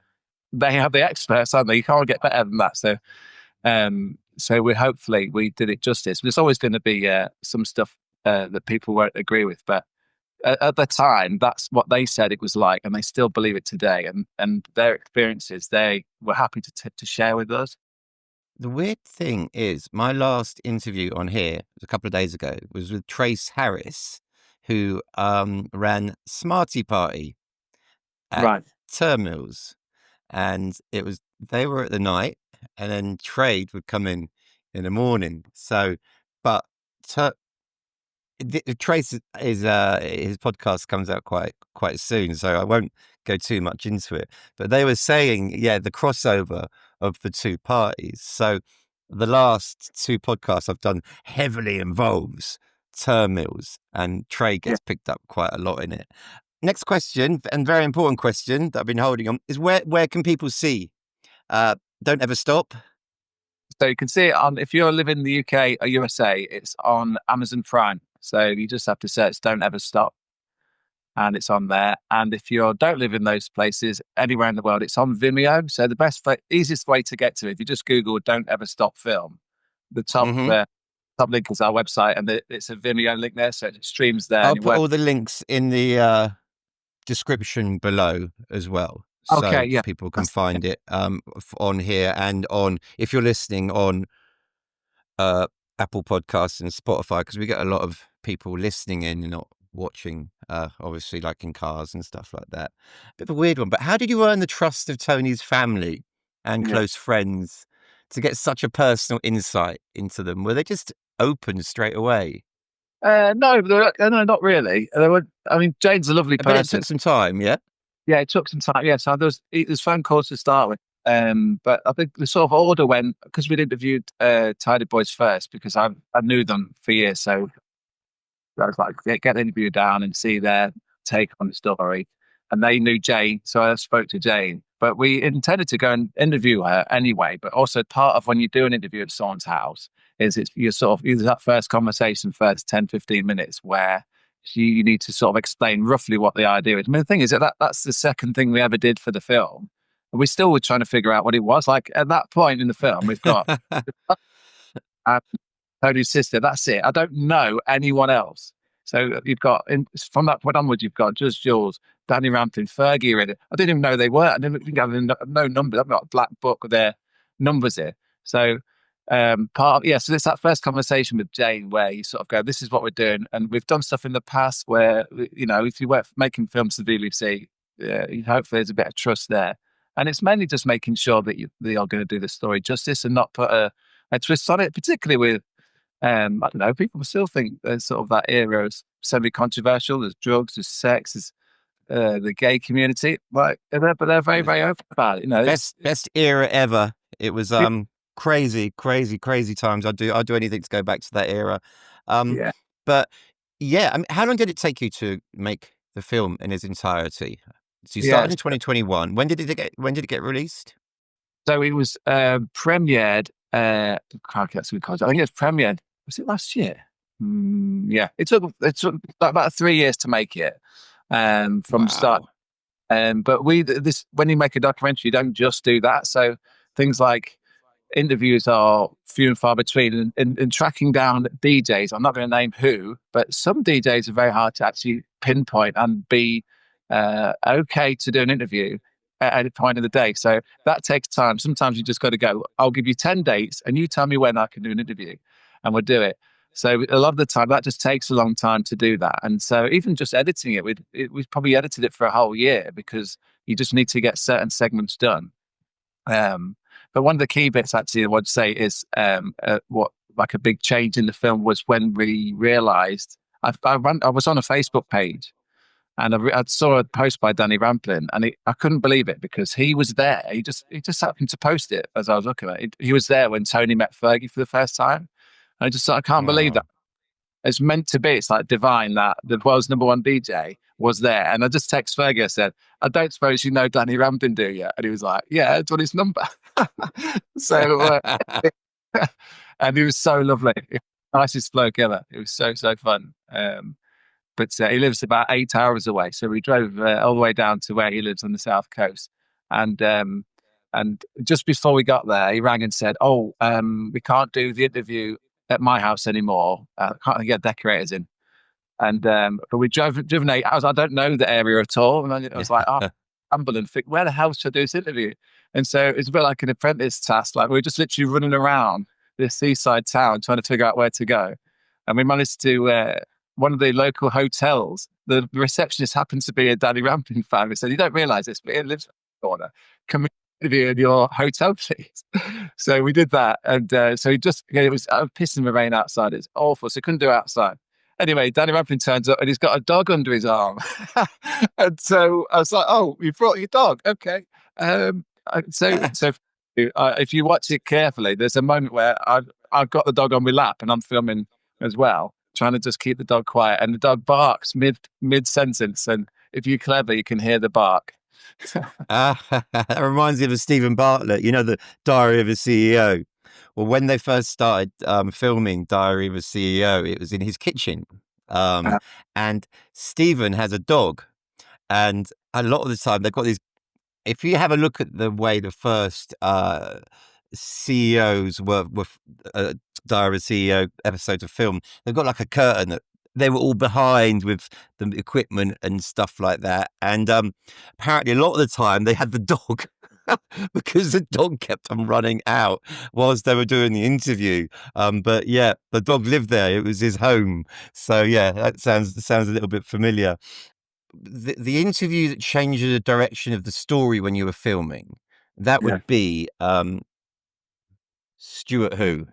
they have the experts, aren't they? You can't get better than that. So we hopefully we did it justice. There's always going to be some stuff that people won't agree with, but at the time, that's what they said it was like, and they still believe it today. And their experiences, they were happy to share with us. The weird thing is, my last interview on here a couple of days ago was with Trace Harris, who ran Smarty Party at Right. Terminals, and they were at the night, and then Trade would come in the morning. So, but Trace is his podcast comes out quite soon, so I won't go too much into it. But they were saying, the crossover of the two parties. So the last two podcasts I've done heavily involves Termills, and Trey gets picked up quite a lot in it. Next question, and very important question that I've been holding on, is where can people see Don't Ever Stop? So you can see it on, if you're living in the UK or USA, it's on Amazon Prime. So you just have to search Don't Ever Stop, and it's on there. And if you don't live in those places, anywhere in the world, it's on Vimeo. So the easiest way to get to it, if you just Google Don't Ever Stop film, the top link is our website, and it's a Vimeo link there, so it streams there. I'll put all the links in the description below as well. Okay, so people can find it on here, and on, if you're listening on Apple Podcasts and Spotify, because we get a lot of people listening in and not watching, obviously, like in cars and stuff like that. Bit of a weird one, but how did you earn the trust of Tony's family and close friends to get such a personal insight into them? Were they just open straight away? No, not really. Jane's a lovely person. But it took some time, yeah? Yeah, it took some time. Yeah, so there's phone calls to start with. But I think the sort of order went, because we'd interviewed Tidy Boys first, because I knew them for years. So I was like, get the interview down and see their take on the story. And they knew Jane, so I spoke to Jane. But we intended to go and interview her anyway. But also part of when you do an interview at someone's house is you're sort of either that first conversation, first 10, 15 minutes where you need to sort of explain roughly what the idea is. I mean, the thing is that's the second thing we ever did for the film. And we still were trying to figure out what it was. Like at that point in the film, we've got Tony's sister. That's it. I don't know anyone else. So you've got, from that point onwards, you've got Just Jules, Danny Ramplin, Fergie in it. I didn't even know they were. I didn't have no numbers. I've got a black book with their numbers here. So so it's that first conversation with Jane where you sort of go, this is what we're doing. And we've done stuff in the past where, if you were making films for the BBC, hopefully there's a bit of trust there. And it's mainly just making sure that they are going to do the story justice and not put a twist on it, particularly with, I don't know, people still think there's sort of that era is semi-controversial. There's drugs, there's sex, there's the gay community. But they're very, very open about it. Best era ever. It was crazy times. I'd do anything to go back to that era. But yeah, I mean, how long did it take you to make the film in its entirety? So you started in 2021. When did it get released? So it was premiered. I think it was premiered. Was it last year? Yeah, it took about 3 years to make it from start. But when you make a documentary, you don't just do that. So things like interviews are few and far between, and tracking down DJs. I'm not going to name who, but some DJs are very hard to actually pinpoint and be okay to do an interview at any point of the day. So that takes time. Sometimes you just got to go, I'll give you 10 dates and you tell me when I can do an interview, and we'll do it. So a lot of the time that just takes a long time to do that. And so even just editing it, we probably edited it for a whole year, because you just need to get certain segments done. But one of the key bits actually I would say is what like a big change in the film was when we realized I was on a Facebook page, and I saw a post by Danny Ramplin, and I couldn't believe it, because he was there. He just happened to post it as I was looking at it. He was there when Tony met Fergie for the first time. And I can't believe that. It's meant to be. It's like divine that the world's #1 DJ was there. And I just text Fergie. I said, I don't suppose you know Danny Ramplin, do you? And he was like, yeah, it's on his number. So And he was so lovely. Nicest bloke ever. It was so fun. But he lives about 8 hours away, so we drove all the way down to where he lives on the south coast. And just before we got there, he rang and said, "Oh, we can't do the interview at my house anymore. Can't get decorators in." And but we driven 8 hours. I don't know the area at all, and I was like, "Oh, ambulance, think, where the hell should I do this interview?" And so it's a bit like an apprentice task. Like we are just literally running around this seaside town trying to figure out where to go. And we managed to one of the local hotels. The receptionist happens to be a Danny Ramping fan. We said, "You don't realise this, but he lives in the corner. Come interview in your hotel, please." So we did that, and so he just it was pissing the rain outside. It's awful, so he couldn't do outside. Anyway, Danny Rampling turns up and he's got a dog under his arm. And so I was like, "Oh, you brought your dog? Okay." So if you watch it carefully, there's a moment where I've got the dog on my lap and I'm filming as well, trying to just keep the dog quiet, and the dog barks mid sentence, and if you're clever, you can hear the bark. That reminds me of Stephen Bartlett, you know, the Diary of a CEO. Well, when they first started filming Diary of a CEO, it was in his kitchen. And Stephen has a dog. And a lot of the time, they've got these. If you have a look at the way the first CEOs were Diary of a CEO episodes of film, they've got like a curtain that they were all behind with the equipment and stuff like that. And apparently a lot of the time they had the dog because the dog kept on running out whilst they were doing the interview. But yeah, the dog lived there. It was his home. So yeah, that sounds a little bit familiar. The interview that changed the direction of the story when you were filming, that would be Stuart Who.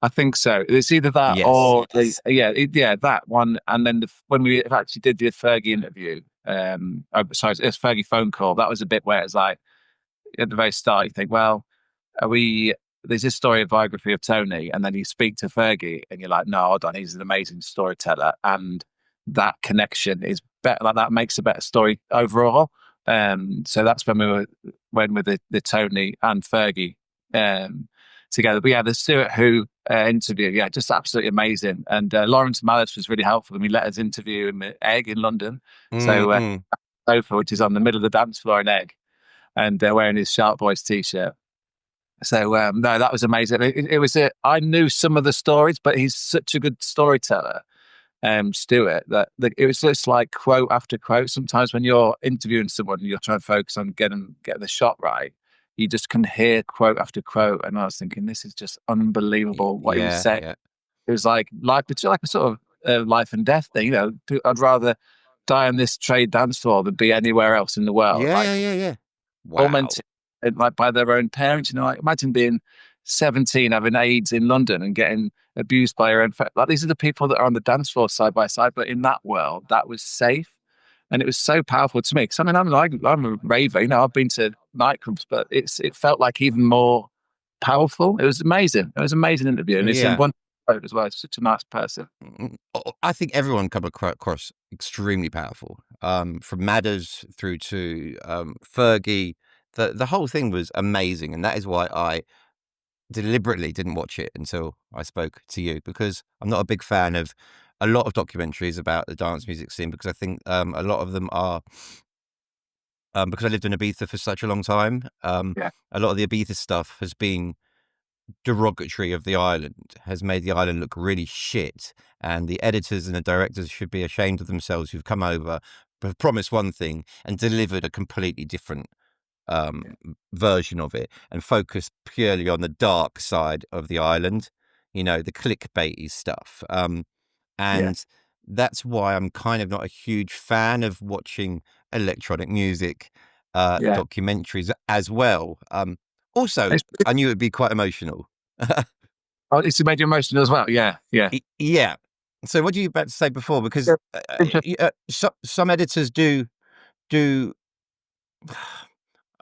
I think so. It's either that or that one. And then when we actually did the Fergie interview, sorry, it's Fergie phone call. That was a bit where it's like at the very start, you think, well, there's this story of biography of Tony, and then you speak to Fergie, and you're like, no, hold on, he's an amazing storyteller, and that connection is better. Like that makes a better story overall. So that's when we went with the Tony and Fergie together. But yeah, the Stuart Who interview, yeah, just absolutely amazing. And Lawrence Mallis was really helpful, and we let us interview him at Egg in London. So sofa, which is on the middle of the dance floor in Egg, and wearing his Sharp Boys t-shirt. So no, that was amazing. It was I knew some of the stories, but he's such a good storyteller, Stuart, that it was just like quote after quote. Sometimes when you're interviewing someone and you're trying to focus on get the shot right, you just can hear quote after quote. And I was thinking, this is just unbelievable what he was saying. Yeah. It was like it's like a sort of life and death thing. You know, I'd rather die on this trade dance floor than be anywhere else in the world. Yeah. Wow. Tormented, like by their own parents. You know, like imagine being 17, having AIDS in London and getting abused by your own. Like these are the people that are on the dance floor side by side, but in that world, that was safe, and it was so powerful to me. Because I mean, I'm a raver. You know, I've been to nightclubs, but it felt like even more powerful. It was amazing. It was an amazing interview, and it's in one quote as well. It's such a nice person. I think everyone come across extremely powerful. From Madders through to Fergie, the whole thing was amazing, and that is why I deliberately didn't watch it until I spoke to you, because I'm not a big fan of a lot of documentaries about the dance music scene, because I think a lot of them are because I lived in Ibiza for such a long time. A lot of the Ibiza stuff has been derogatory of the island, has made the island look really shit, and the editors and the directors should be ashamed of themselves who've come over, promised one thing and delivered a completely different version of it, and focus purely on the dark side of the island, you know, the clickbaity stuff. And that's why I'm kind of not a huge fan of watching electronic music documentaries as well. Also, I knew it'd be quite emotional. Oh, it's made you emotional as well. Yeah. So what were you about to say before? Because some editors do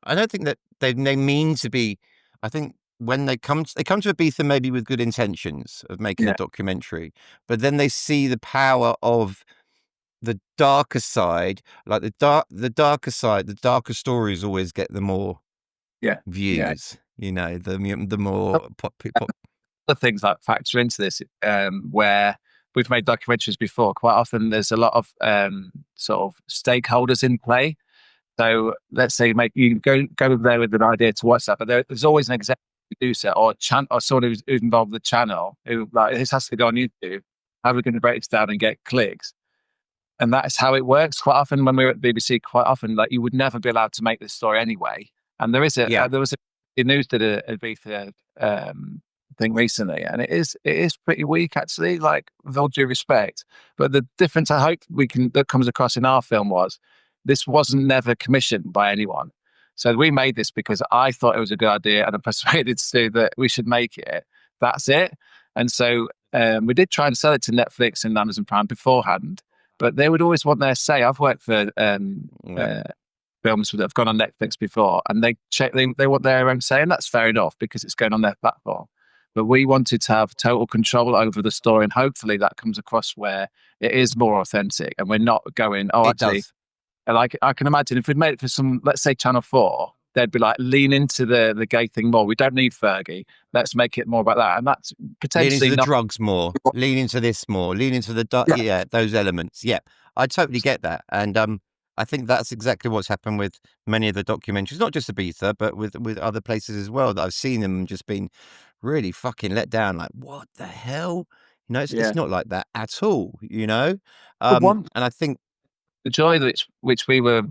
I don't think that they mean to be. I think when they come to Ibiza maybe with good intentions of making a documentary, but then they see the power of the darker side, like the darker side, the darker stories always get the more views. You know, the more pop. the things that factor into this, where we've made documentaries before. Quite often, there's a lot of sort of stakeholders in play. So let's say make you go there with an idea to watch that, but there's always an executive producer or someone who's involved with the channel who like this has to go on YouTube. How are we going to break this down and get clicks? And that is how it works. Quite often when we were at the BBC, quite often like you would never be allowed to make this story anyway. And Yeah, there was a the news did a Ibiza thing recently, and it is pretty weak actually. Like with all due respect, but the difference I hope that comes across in our film was this wasn't never commissioned by anyone. So we made this because I thought it was a good idea, and I persuaded Stu that we should make it. That's it. And so we did try and sell it to Netflix and Amazon Prime beforehand, but they would always want their say. I've worked for yeah. films that have gone on Netflix before, and they want their own say, and that's fair enough because it's going on their platform. But we wanted to have total control over the story, and hopefully that comes across where it is more authentic, and we're not going, oh, It actually, does. like I can imagine if we'd made it for some, let's say Channel 4, they'd be like, lean into the gay thing more. We don't need Fergie. Let's make it more about that, and that's Lean into potentially the not. drugs more. Lean into this more. Lean into the Yeah, yeah, those elements. Yeah, I totally get that, and I think that's exactly what's happened with many of the documentaries, not just Ibiza, but with other places as well that I've seen them just been really fucking let down. Like, what the hell? It's yeah. not like that at all. The one And I think the joy which we were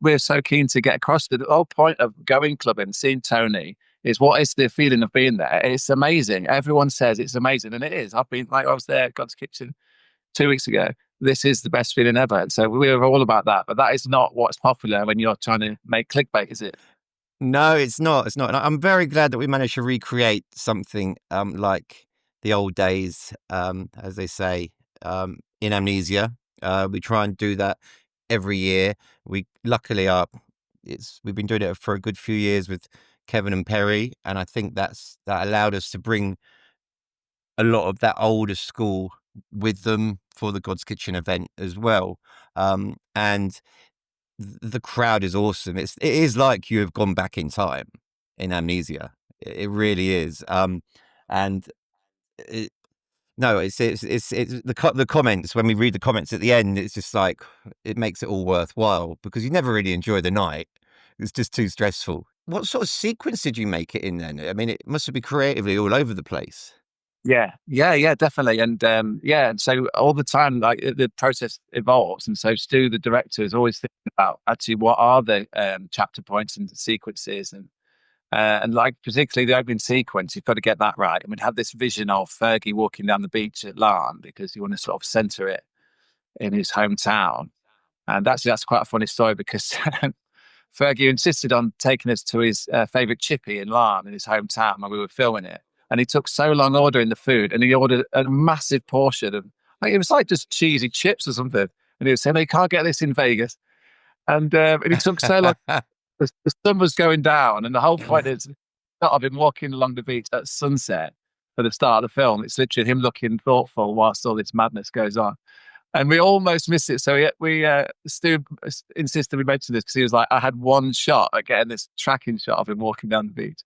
we're so keen to get across. The whole point of going clubbing, seeing Tony, is what is the feeling of being there. It's amazing. Everyone says it's amazing, and it is. I've been like I was there at God's Kitchen 2 weeks ago. This is the best feeling ever. And so we were all about that, but that is not what's popular when you're trying to make clickbait, is it? no, it's not. It's not. And I'm very glad that we managed to recreate something like the old days, as they say, in Amnesia. We try and do that every year. We luckily are. We've been doing it for a good few years with Kevin and Perry, and I think that allowed us to bring a lot of that older school with them for the God's Kitchen event as well. And the crowd is awesome. It is like you have gone back in time in Amnesia. It really is. And it, no, it's the comments when we read the comments at the end. It's just like it makes it all worthwhile because you never really enjoy the night. It's just too stressful. What sort of sequence did you make it in then? I mean, it must have been creatively all over the place. Yeah, definitely. And and so all the time, like the process evolves. And so Stu, the director, is always thinking about actually what are the chapter points and sequences, and like particularly the opening sequence, you've got to get that right. And we'd have this vision of Fergie walking down the beach at Larne because you want to sort of center it in his hometown. And that's quite a funny story because Fergie insisted on taking us to his favourite chippy in Larne in his hometown when we were filming it. And he took so long ordering the food, and he ordered a massive portion of, like, it was like just cheesy chips or something. And he was saying, "No, you can't get this in Vegas." And it took so long. The sun was going down, and the whole point is not of him walking along the beach at sunset at the start of the film. It's literally him looking thoughtful whilst all this madness goes on. And we almost missed it. So Stu insisted we mention this because he was like, I had one shot at getting this tracking shot of him walking down the beach.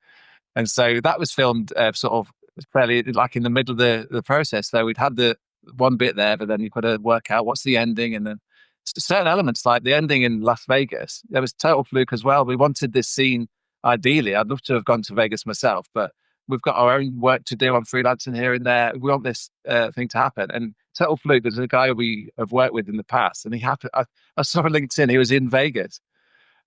And so that was filmed sort of fairly like in the middle of the process. So we'd had the one bit there, but then you've got to work out what's the ending. And then certain elements like the ending in Las Vegas, there was total fluke as well. We wanted this scene ideally. I'd love to have gone to Vegas myself, but we've got our own work to do on freelancing here and there. We want this thing to happen. And total fluke, there's a guy we have worked with in the past, and he happened. I saw on LinkedIn he was in Vegas,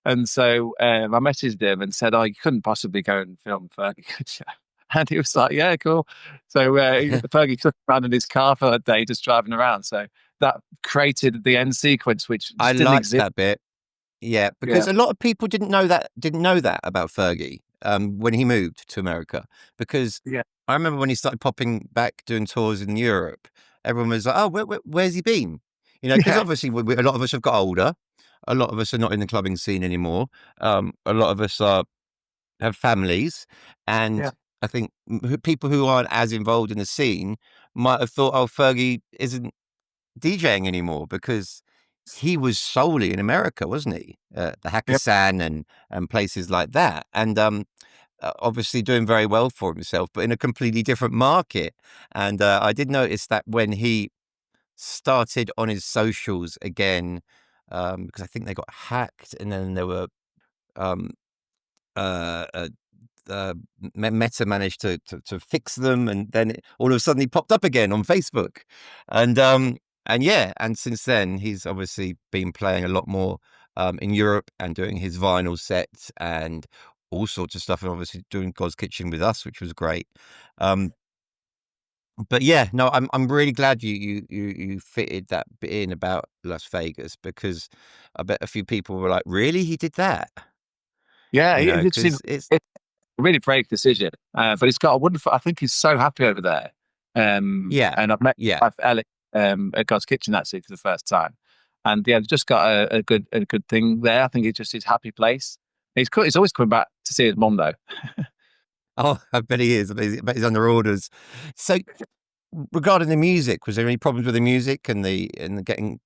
and so I messaged him and said, "Oh, you couldn't possibly go and film Fergie, could you?" And he was like, "Yeah, cool." So Fergie took him around in his car for that day, just driving around. So that created the end sequence, which I just didn't liked exist. that bit. Yeah, Yeah, because a lot of people didn't know that about Fergie when he moved to America. Because yeah, I remember when he started popping back doing tours in Europe, everyone was like, "Oh, where's he been?" Because yeah, obviously a lot of us have got older. A lot of us are not in the clubbing scene anymore. A lot of us have families, yeah. and I think people who aren't as involved in the scene might have thought, "Oh, Fergie isn't DJing anymore," because he was solely in America, wasn't he? The Yeah. Hakkasan and places like that. And obviously doing very well for himself, but in a completely different market. And I did notice that when he started on his socials again, because I think they got hacked, and then there were um, uh, uh, Meta managed to fix them, and then all of a sudden he popped up again on Facebook, and yeah, and since then he's obviously been playing a lot more in Europe and doing his vinyl sets and all sorts of stuff, and obviously doing God's Kitchen with us, which was great. But yeah, no, I'm really glad you fitted that bit in about Las Vegas, because I bet a few people were like, really, he did that, Yeah, it's because it's a really brave decision, but he's got a wonderful. I think he's so happy over there. yeah, And I've met yeah. my wife Ellie at God's Kitchen actually for the first time, and yeah, they've just got a good thing there. I think it's just his happy place. He's always coming back to see his mum though. Oh, I bet he is. I bet he's under orders. So, regarding the music, was there any problems with the music and the getting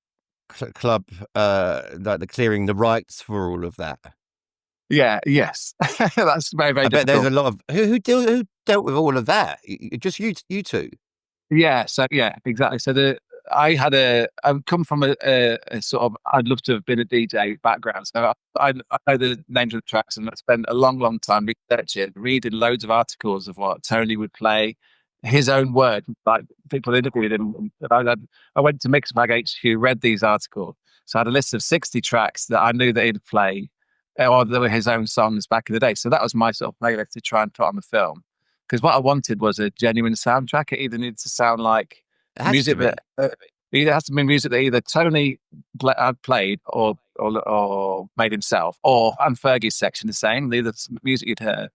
club like the clearing the rights for all of that? Yeah, yes, that's very I bet there's difficult. a lot of who dealt with all of that. Just you two. Yeah, so yeah, exactly. So I come from a sort of I'd love to have been a DJ background. So I know the names of the tracks, and I spent a long time researching, reading loads of articles of what Tony would play, his own word, like people interviewed him. I went to Mixmag HQ, read these articles. So I had a list of 60 tracks that I knew that he'd play, or they were his own songs back in the day. So that was my sort of playlist to try and put on the film, because what I wanted was a genuine soundtrack. It either needed to sound like It has to music be. that either has to be music that either Tony had played or made himself, or and Fergie's section the same. Either music you'd heard.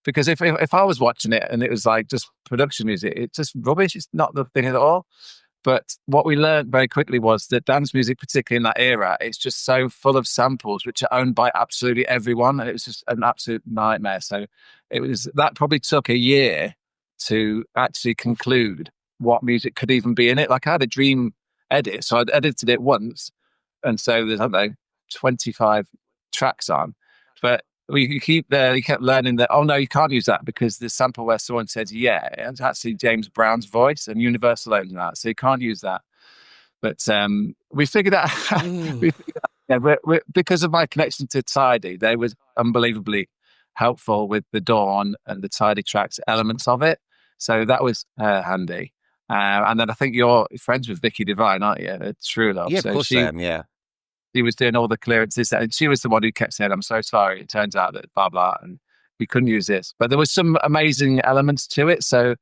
Because if I was watching it and it was like just production music, it's just rubbish. It's not the thing at all. But what we learned very quickly was that dance music, particularly in that era, it's just so full of samples which are owned by absolutely everyone, and it was just an absolute nightmare. So it was that probably took a year to actually conclude what music could even be in it. Like I had a dream edit, so I'd edited it once, and so there's I don't know 25 tracks on, but you kept learning that, oh no, you can't use that because the sample where someone says yeah, it's actually James Brown's voice, and Universal owns that, so you can't use that. But we figured out, Mm. we figured out yeah, because of my connection to Tidy, they was unbelievably helpful with the Dawn and the Tidy tracks elements of it. So that was handy. And then I think you're friends with Vicky Devine, aren't you? True Love. Yeah, of So course I am. Yeah. she was doing all the clearances, and she was the one who kept saying, "I'm so sorry. It turns out that blah blah, and we couldn't use this." But there was some amazing elements to it. So,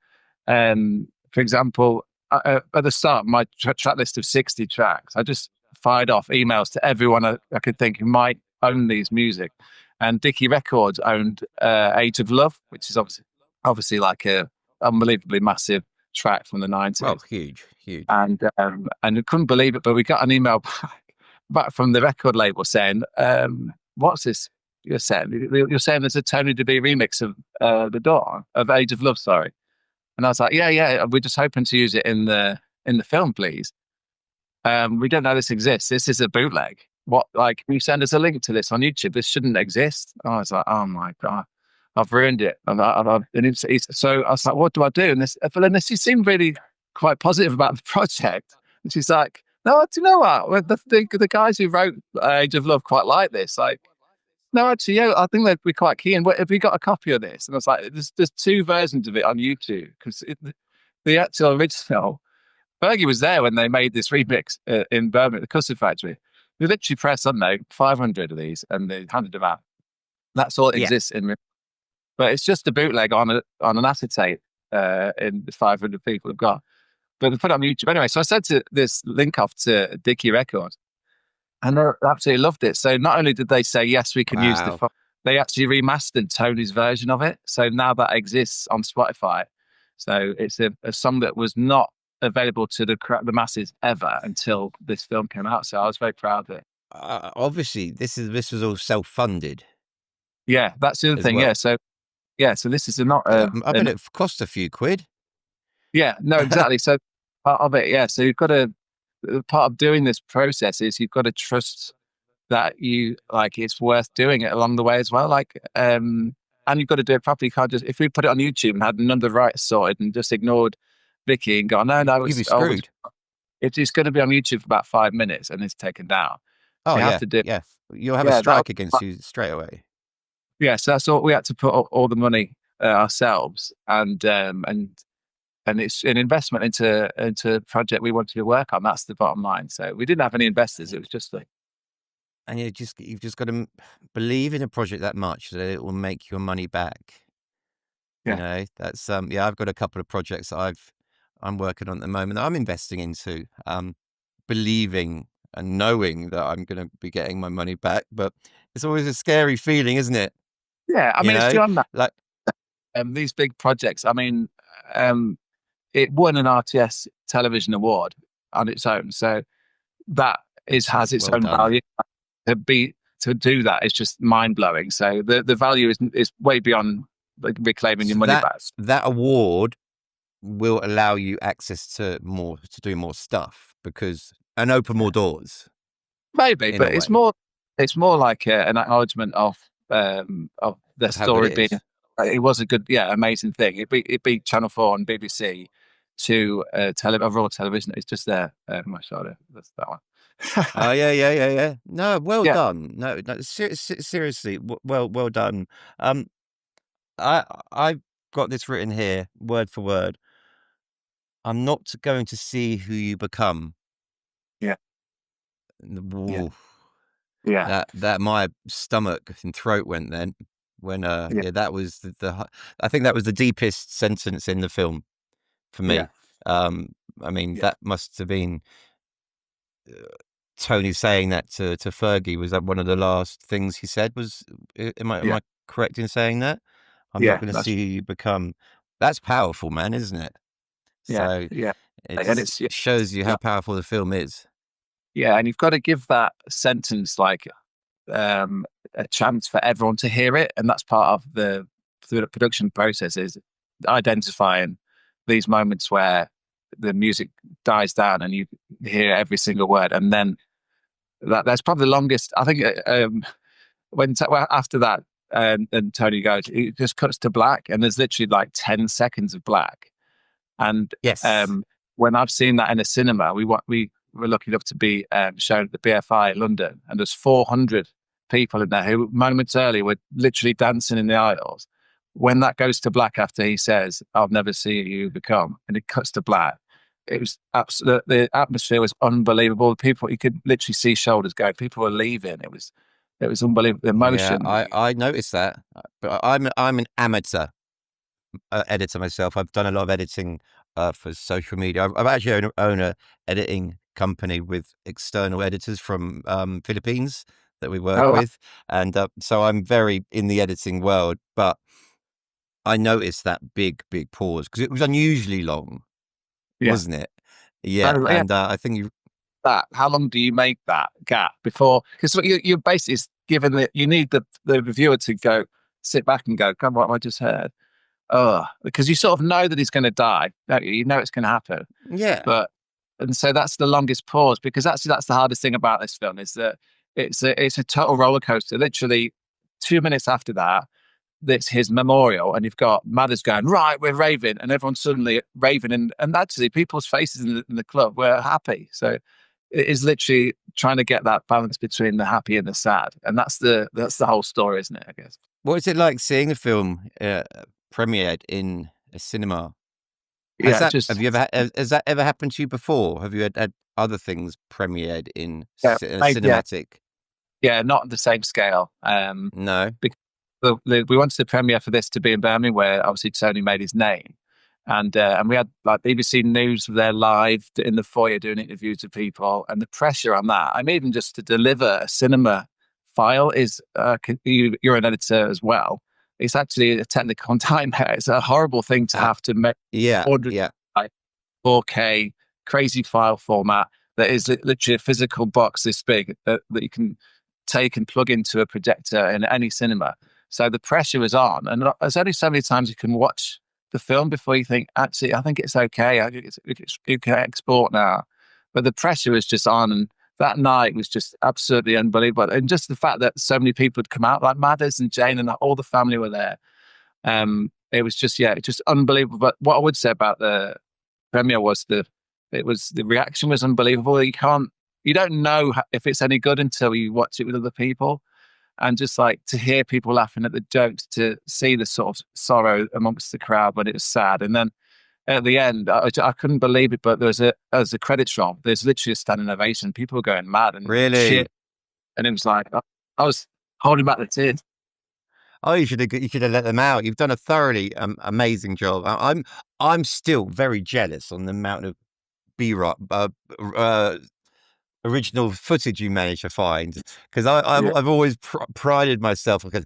for example, at the start, my track list of 60 tracks, I just fired off emails to everyone I could think who might own these music. And Dickie Records owned "Age of Love," which is obviously like a unbelievably massive track from the 90s. Well, huge, huge. And I couldn't believe it, but we got an email back from the record label saying, "What's this you're saying? You're saying there's a Tony De Vit remix of the Dawn of Age of Love, sorry." And I was like, "Yeah, we're just hoping to use it in the film, please. We don't know this exists. This is a bootleg. What, like, can you send us a link to this on YouTube? This shouldn't exist." I was like, "Oh my god, I've ruined it." So I was like, "What do I do?" And she seemed really quite positive about the project. And she's like, "No, do you know what? Well, the guys who wrote Age of Love quite like this. Like, no, actually, yeah, I think they'd be quite keen. Have we got a copy of this?" And I was like, "There's two versions of it on YouTube, because the actual original, Fergie was there when they made this remix in Birmingham, the Custard Factory. They literally pressed, I don't know, 500 of these, and they handed them out. That's all that Yeah. exists in, but it's just a bootleg on an acetate in the 500 people have got. But they put it on YouTube anyway. So I said to this link off to Dickie Records, and they absolutely loved it. So not only did they say yes, we can use Wow. they actually remastered Tony's version of it. So now that exists on Spotify. So it's a song that was not available to the masses ever until this film came out. So I was very proud of it. Obviously, this was all self-funded Yeah, that's the other as thing. well. So this is not I bet it cost a few quid. yeah, no, exactly. So part of it, yeah. So you've got to part of doing this process is you've got to trust that you like it's worth doing it along the way as well. Like and you've got to do it properly. You can't just, if we put it on YouTube and had none of the rights sorted and just ignored Vicky and gone, no, You'd be screwed. it's going to be on YouTube for about 5 minutes and it's taken down. Oh So you have yeah, to do, yeah. You'll have a yeah, strike against you straight away. yeah. So that's all we had to put all the money ourselves, and it's an investment into a project we wanted to work on. That's the bottom line. So we didn't have any investors. It was just like, And you've just got to believe in a project that much that it will make your money back. yeah, You know, that's yeah. I've got a couple of projects that I'm working on at the moment that I'm investing into, believing and knowing that I'm going to be getting my money back. But it's always a scary feeling, isn't it? yeah. I You mean, it's know, beyond that. like These big projects. I mean, it won an RTS television award on its own. So that has its well own done. value. To do that is just mind blowing. So the value is way beyond like reclaiming your So money back. that award will allow you access to do more stuff and open more doors Maybe, in a but way it's more like an acknowledgement of the of how good story it being. is. It was a good, amazing thing. It beat Channel 4 and BBC to overall television. It's just there. My shoulder. That's that one. Oh yeah. No, well Yeah, done. No, seriously, well done. Um, I've got this written here, word for word. I'm not going to see who you become. yeah, yeah, Ooh, yeah, that my stomach and throat went then when yeah, yeah, that was I think that was the deepest sentence in the film for yeah, me. I mean, yeah, that must have been Tony saying that to Fergie. Was that one of the last things he said? Am yeah, I correct in saying that? I'm not yeah. going to That's see who you become. That's powerful, man, isn't it? yeah, So yeah. it And just it's shows you yeah, how powerful the film is. yeah, and you've got to give that sentence like a chance for everyone to hear it, and that's part of the production process is identifying these moments where the music dies down and you hear every single word, and then that's probably the longest. I think well, after that, and Tony goes, it just cuts to black, and there's literally like 10 seconds of black, and Yes. when I've seen that in a cinema, we were lucky enough to be shown at the BFI in London, and there's 400 people in there who moments earlier were literally dancing in the aisles. When that goes to black after he says, "I'll never see you become," and it cuts to black, it was absolute. The atmosphere was unbelievable. People, you could literally see shoulders going. People were leaving. It was unbelievable. The Yeah, emotion. I noticed that, but I'm an amateur editor myself. I've done a lot of editing for social media. I've actually own a editing company with external editors from Philippines that we work Oh, with, and so I'm very in the editing world. But I noticed that big pause because it was unusually long, yeah. wasn't it? Yeah, Oh, yeah. and I think you. That how long do you make that gap before, because you're basically given that you need the viewer to go sit back and go, come on, what have I just heard, because you sort of know that he's going to die, don't you? You know it's going to happen, Yeah, but and so that's the longest pause, because that's the hardest thing about this film is that it's a total roller coaster. Literally 2 minutes after that, that's his memorial, and you've got Madders going, right, we're raving, and everyone's suddenly raving, and actually people's faces in the club were happy. So it is literally trying to get that balance between the happy and the sad, and that's the whole story, isn't it? I guess. what is it like seeing the film premiered in a cinema? Yeah, just Has that ever happened to you before? Have you had other things premiered in yeah, a yeah, cinematic? yeah, not on the same scale. No. Because we wanted the premiere for this to be in Birmingham, where obviously Tony made his name, and we had like BBC News there live in the foyer doing interviews with people, and the pressure on that. I mean, even just to deliver a cinema file is you're an editor as well. It's actually a technical nightmare. It's a horrible thing to Uh, have to make yeah, 400 yeah. 4K crazy file format that is literally a physical box this big that you can take and plug into a projector in any cinema. So the pressure is on, and there's only so many times you can watch the film before you think, actually, I think it's okay. I think you can export now. But the pressure is just on, and that night was just absolutely unbelievable. And just the fact that so many people had come out, like Madders and Jane, and all the family were there. It was just, yeah, just unbelievable. But what I would say about the premiere was the reaction was unbelievable. You don't know if it's any good until you watch it with other people. And just like to hear people laughing at the jokes, to see the sort of sorrow amongst the crowd when it was sad. And then at the end, I couldn't believe it, but as the credits roll, there's literally a standing ovation. People were going mad and cheering. Really? And it was like, I was holding back the tears. Oh, you should have let them out. You've done a thoroughly amazing job. I'm still very jealous on the amount of B-roll, original footage you managed to find, because Yeah. I've always prided myself, because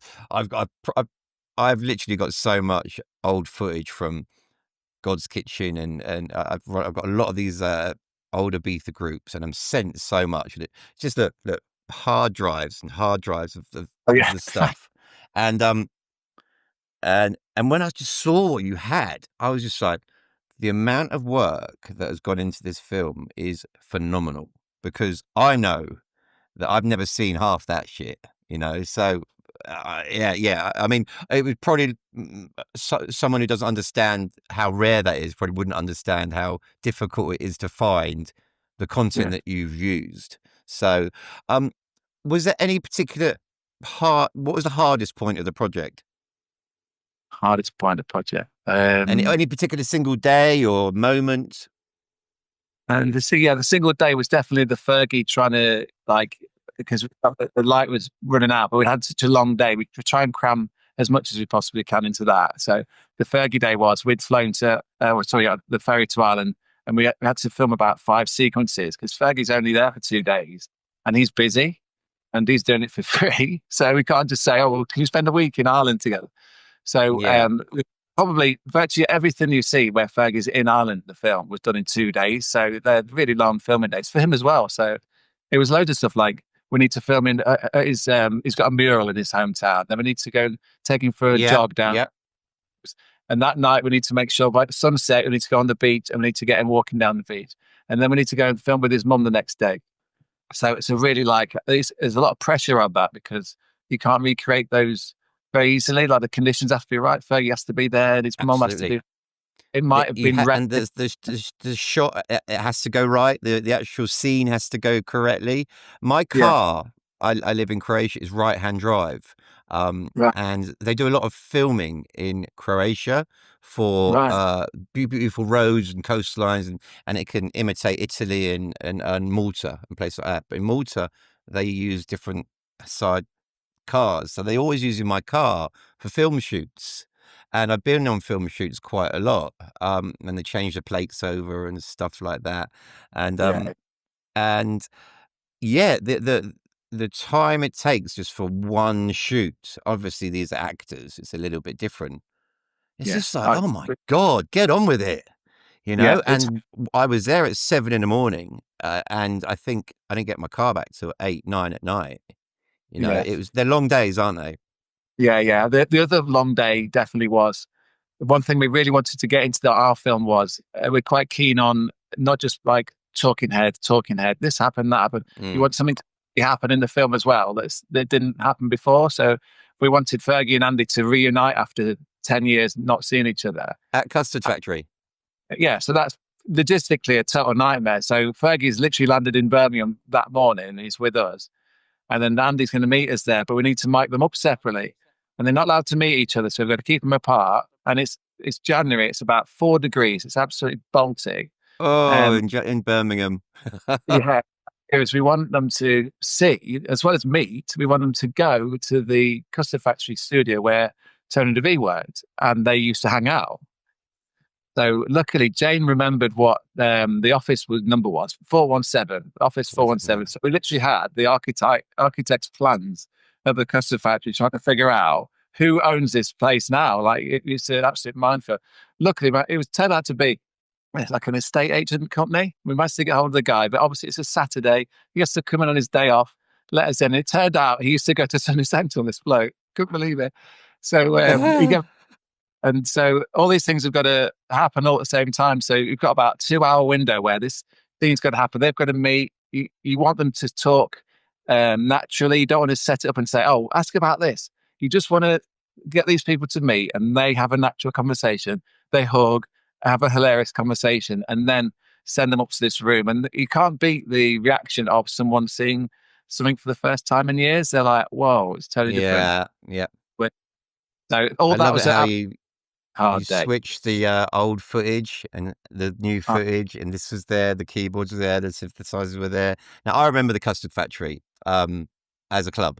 I've literally got so much old footage from God's Kitchen, and I've got a lot of these older Beatha groups, and I'm sent so much. And it just look, hard drives and hard drives Oh, of yeah. the stuff, and when I just saw what you had, I was just like, the amount of work that has gone into this film is phenomenal, because I know that I've never seen half that shit, So, yeah. I mean, it would probably someone who doesn't understand how rare that is probably wouldn't understand how difficult it is to find the content Yeah. that you've used. So, was there any particular what was the hardest point of the project? Hardest point of the project. Any particular single day or moment? And the single day was definitely the Fergie trying to, like, because the light was running out, but we had such a long day. We try and cram as much as we possibly can into that. So the Fergie day was, we'd flown the ferry to Ireland, and we had to film about 5 sequences because Fergie's only there for 2 days and he's busy and he's doing it for free. So we can't just say, oh, well, can you spend a week in Ireland together? So Yeah, probably virtually everything you see where Fergie's in Ireland, the film was done in 2 days. So they're really long filming days for him as well. So it was loads of stuff like, we need to film in he's got a mural in his hometown. Then we need to go and take him for a yeah, jog down. yeah. And that night we need to make sure by the sunset we need to go on the beach and we need to get him walking down the beach. And then we need to go and film with his mum the next day. So it's a really there's a lot of pressure on that because you can't recreate those very easily. Like the conditions have to be right. Fergie has to be there and his mum has to Absolutely. be. It might have been And the shot, it has to go right. The actual scene has to go correctly. My Yeah. car, I live in Croatia, is right-hand drive. Right. And they do a lot of filming in Croatia for Right. beautiful roads and coastlines, and it can imitate Italy and Malta and places like that. But in Malta, they use different side cars, so they always using my car for film shoots. And I've been on film shoots quite a lot, and they change the plates over and stuff like that. And Yeah. and yeah, the time it takes just for one shoot. Obviously, these actors, it's a little bit different. It's Yeah. just like, oh my God, get on with it, Yeah. It's And I was there at 7 in the morning, and I think I didn't get my car back till 8, 9 at night. yeah. They're long days, aren't they? Yeah. Yeah. The other long day definitely was. One thing we really wanted to get into our film was we're quite keen on not just like talking head, this happened, that happened. You Mm. want something to happen in the film as well that didn't happen before. So we wanted Fergie and Andy to reunite after 10 years not seeing each other. At Custard Factory. Yeah, so that's logistically a total nightmare. So Fergie's literally landed in Birmingham that morning. He's with us. And then Andy's going to meet us there, but we need to mic them up separately. And they're not allowed to meet each other. So we've got to keep them apart. And it's January. It's about 4 degrees. It's absolutely Baltic. Oh, in Birmingham. Yeah. Because we want them to see, as well as meet, we want them to go to the Custard Factory studio where Tony De Vit worked and they used to hang out. So luckily, Jane remembered what the office number was, 417, office 417. So we literally had the architect's plans of the custard factory trying to figure out who owns this place now. Like it's an absolute minefield. Luckily, it was turned out to be like an estate agent company. We managed to get hold of the guy, but obviously it's a Saturday. He has to come in on his day off, let us in. It turned out he used to go to Sundissential, this bloke. Couldn't believe it. So and so all these things have got to happen all at the same time. So you've got about a 2-hour window where this thing's got to happen. They've got to meet. You want them to talk naturally. You don't want to set it up and say, oh, ask about this. You just want to get these people to meet, and they have a natural conversation. They hug, have a hilarious conversation, and then send them up to this room. And you can't beat the reaction of someone seeing something for the first time in years. They're like, "Whoa, it's totally different." Yeah, yeah. So all I that love it was how a you hard day. switch the old footage and the new Uh, footage, and this was there, the keyboards were there, the synthesizers were there. Now I remember the Custard Factory as a club,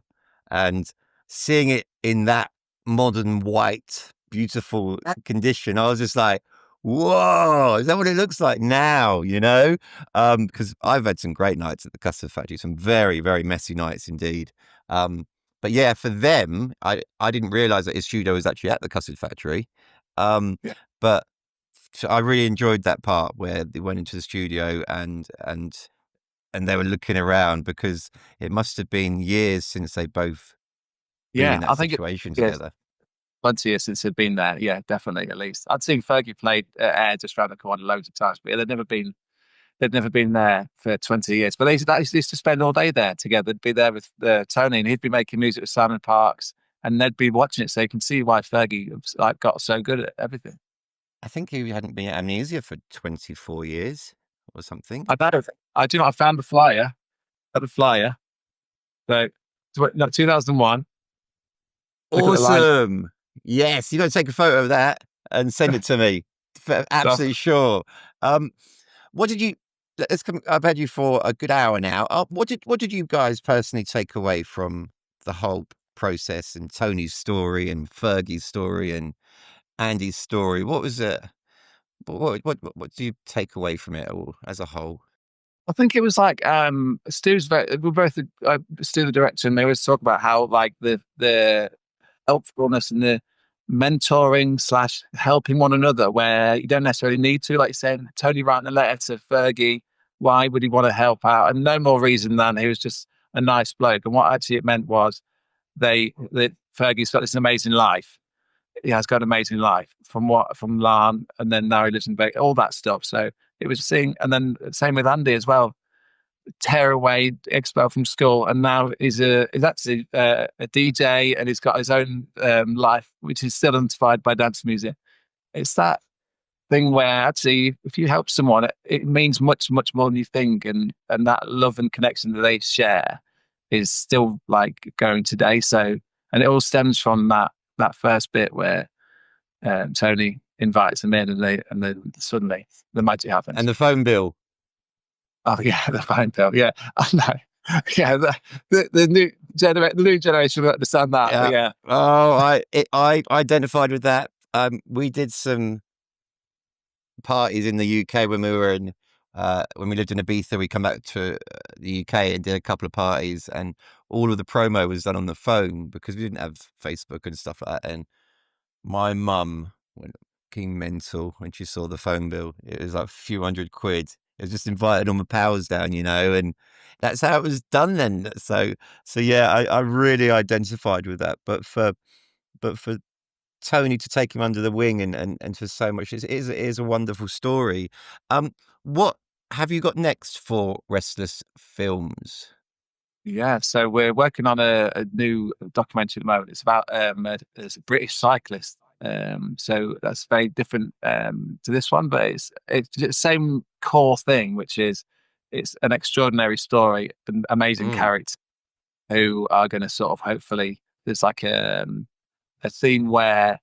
and seeing it in that modern white, beautiful condition, I was just like, "Whoa, is that what it looks like now?" You know, because I've had some great nights at the Custard Factory, some very, very messy nights indeed. Um, but yeah, for them, I didn't realize that his studio was actually at the Custard Factory. Um, yeah, but I really enjoyed that part where they went into the studio and they were looking around, because it must have been years since they both been in yeah. that I think it situation yes, together. 20 years since he'd been there. Yeah, definitely. At least I'd seen Fergie played Air just around the corner loads of times, but they'd never been there for 20 years. But they used to spend all day there together. They'd be there with Tony, and he'd be making music with Simon Parks, and they'd be watching it. So you can see why Fergie like got so good at everything. I think he hadn't been at Amnesia for 24 years or something. I know. I do. I found the flyer. Got the flyer. So, no, 2001. Look at the line. Awesome. Yes, you got to take a photo of that and send it to me. Stuff. Absolutely sure. Um, what did you? Let's come. I've had you for a good hour now. What did you guys personally take away from the whole process, and Tony's story and Fergie's story and Andy's story? What was it? What do you take away from it all as a whole? I think it was like we're both Stu the director, and they always talk about how like the helpfulness and the mentoring slash helping one another where you don't necessarily need to, like you said, Tony writing a letter to Fergie, why would he want to help out? And no more reason than he was just a nice bloke. And what actually it meant was that Fergie's got this amazing life. He has got an amazing life from Lan, and then now he lives in Vegas, all that stuff. So it was seeing, and then same with Andy as well. Tearaway, expelled from school, and now he's actually a DJ, and he's got his own life, which is still inspired by dance music. It's that thing where actually, if you help someone, it means much, much more than you think, and that love and connection that they share is still like going today. So, and it all stems from that first bit where Tony invites them in, and then suddenly the magic happens. And the phone bill. Oh yeah, the fine bill. Yeah, I know. Yeah, the new generation will understand that. But Yeah. yeah, Oh, I identified with that. We did some parties in the UK when we were in when we lived in Ibiza. We come back to the UK and did a couple of parties, and all of the promo was done on the phone because we didn't have Facebook and stuff like that. And my mum went fucking mental when she saw the phone bill. It was like a few £100. It was just invited all my pals down, and that's how it was done then. So yeah, I really identified with that. But for Tony to take him under the wing and for so much, it is a wonderful story. What have you got next for Restless Films? yeah. So we're working on a new documentary at the moment. It's about there's a British cyclist. So that's very different to this one, but it's the same core thing, which is it's an extraordinary story, an amazing Mm. character who are going to sort of hopefully there's like a scene where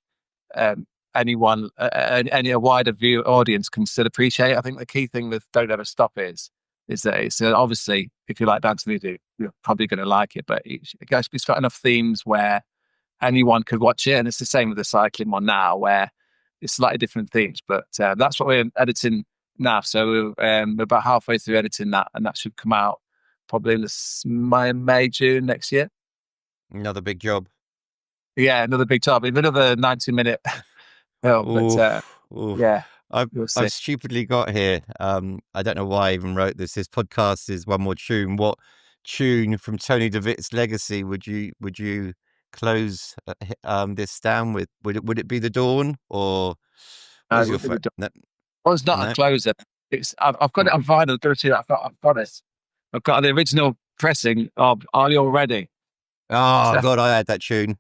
um, anyone, any a wider view audience can still appreciate it. I think the key thing with Don't Ever Stop is that it's obviously if you like dance music, you're probably going to like it, but it's got enough themes where anyone could watch it, and it's the same with the cycling one now, where it's slightly different themes. But that's what we're editing now. So we're about halfway through editing that, and that should come out probably in May, June next year. Another big job. Yeah, another big topic, another 90-minute film. But Oof, oof. yeah, I've we'll see. I've stupidly got here. I don't know why I even wrote this. This podcast is one more tune. What tune from Tony De Vit's legacy would you close this down with? Would it be The Dawn, or what is your no, Well, it's not a no? closer. I've got it on vinyl. I've got to see that. I've got it. I've got the original pressing of Are You Ready? Oh So, God, I had that tune.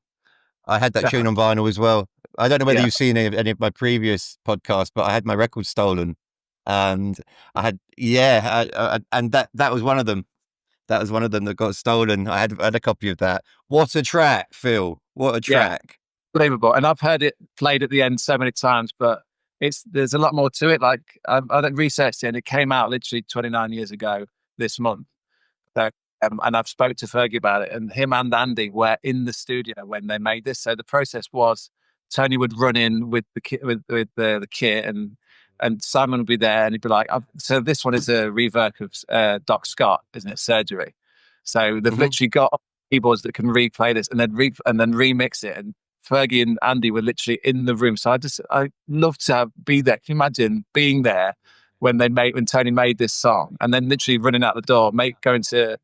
I had that tune definitely. on vinyl as well. I don't know whether Yeah, you've seen any of my previous podcasts, but I had my record stolen, and I had and that was one of them. That was one of them that got stolen. I had a copy of that. What a track, Phil! What a yeah, track! believable. And I've heard it played at the end so many times, but there's a lot more to it. Like I researched it, and it came out literally 29 years ago this month. So, and I've spoke to Fergie about it, and him and Andy were in the studio when they made this. So the process was Tony would run in with the kit, with the kit, and Simon would be there, and he'd be like, "So this one is a rework of Doc Scott, isn't it? Surgery." So they've Hmm. literally got keyboards that can replay this and then remix it. And Fergie and Andy were literally in the room. So I love to be there. Can you imagine being there when Tony made this song, and then literally running out the door, going to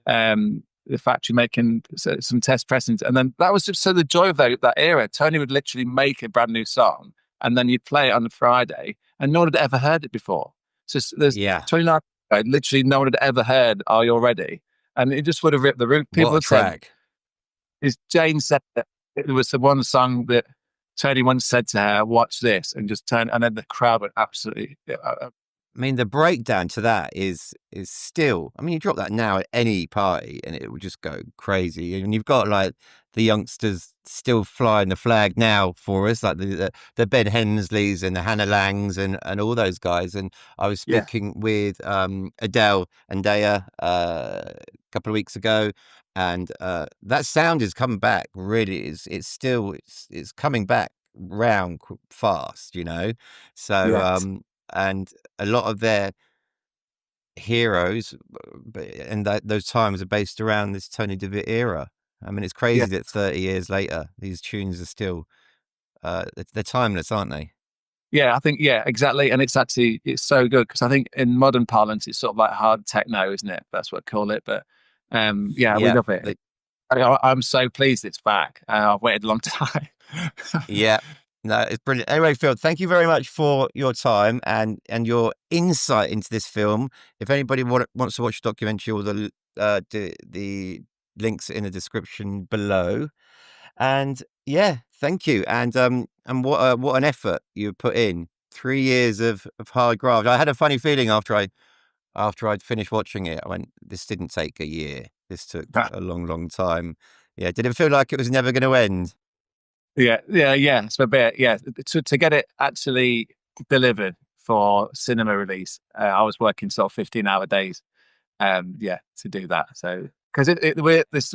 the factory making some test pressings, and then that was just so the joy of that era. Tony would literally make a brand new song, and then you'd play it on the Friday, and no one had ever heard it before. So there's Yeah, 29, literally no one had ever heard "Are You Ready," and it just would have ripped the roof. what People a had said, track! "Is Jane said that it was the one song that." Tony once said to her, "Watch this," and just turn, and then the crowd went absolutely. I mean, the breakdown to that is still. I mean, you drop that now at any party, and it will just go crazy. And you've got like the youngsters still flying the flag now for us, like the Ben Hensleys and the Hannah Langs and all those guys. And I was Yeah, speaking with Adele and Daya a couple of weeks ago, and that sound is coming back. Really, it's still it's coming back round fast, you know. So yes, and a lot of their heroes, and those times are based around this Tony De Vit era. I mean, it's yeah. crazy that 30 years later, these tunes are still they're timeless, aren't they? Yeah, I think yeah, exactly, and it's so good because I think in modern parlance it's sort of like hard techno, isn't it? That's what I call it. But yeah, we Yeah, love it. I'm so pleased it's back. I've waited a long time. yeah. No, it's brilliant. Anyway, Phil, thank you very much for your time and your insight into this film. If anybody wants to watch the documentary, all the links in the description below. And yeah, thank you. And what an effort you put in. 3 years of hard graft. I had a funny feeling after I'd finished watching it. I went, this didn't take a year. This took a long, long time. Yeah. Did it feel like it was never going to end? Yeah. It's a bit yeah. To get it actually delivered for cinema release, I was working sort of 15-hour days. Yeah, to do that. So because we're this,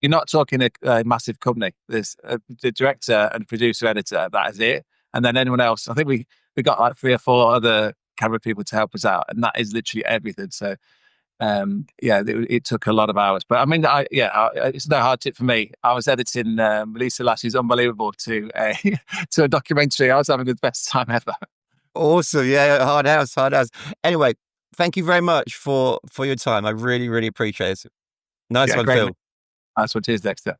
you're not talking a massive company. There's the director and producer, editor. That is it, and then anyone else. I think we got like 3 or 4 other camera people to help us out, and that is literally everything. So yeah, it took a lot of hours. But I mean, it's no hard tip for me. I was editing Lisa Lashley's Unbelievable to a to a documentary. I was having the best time ever. Awesome. Yeah. Hard house, hard house. Anyway, thank you very much for your time. I really, really appreciate it. Nice Yeah, one, great. Phil. That's what it is, Dexter.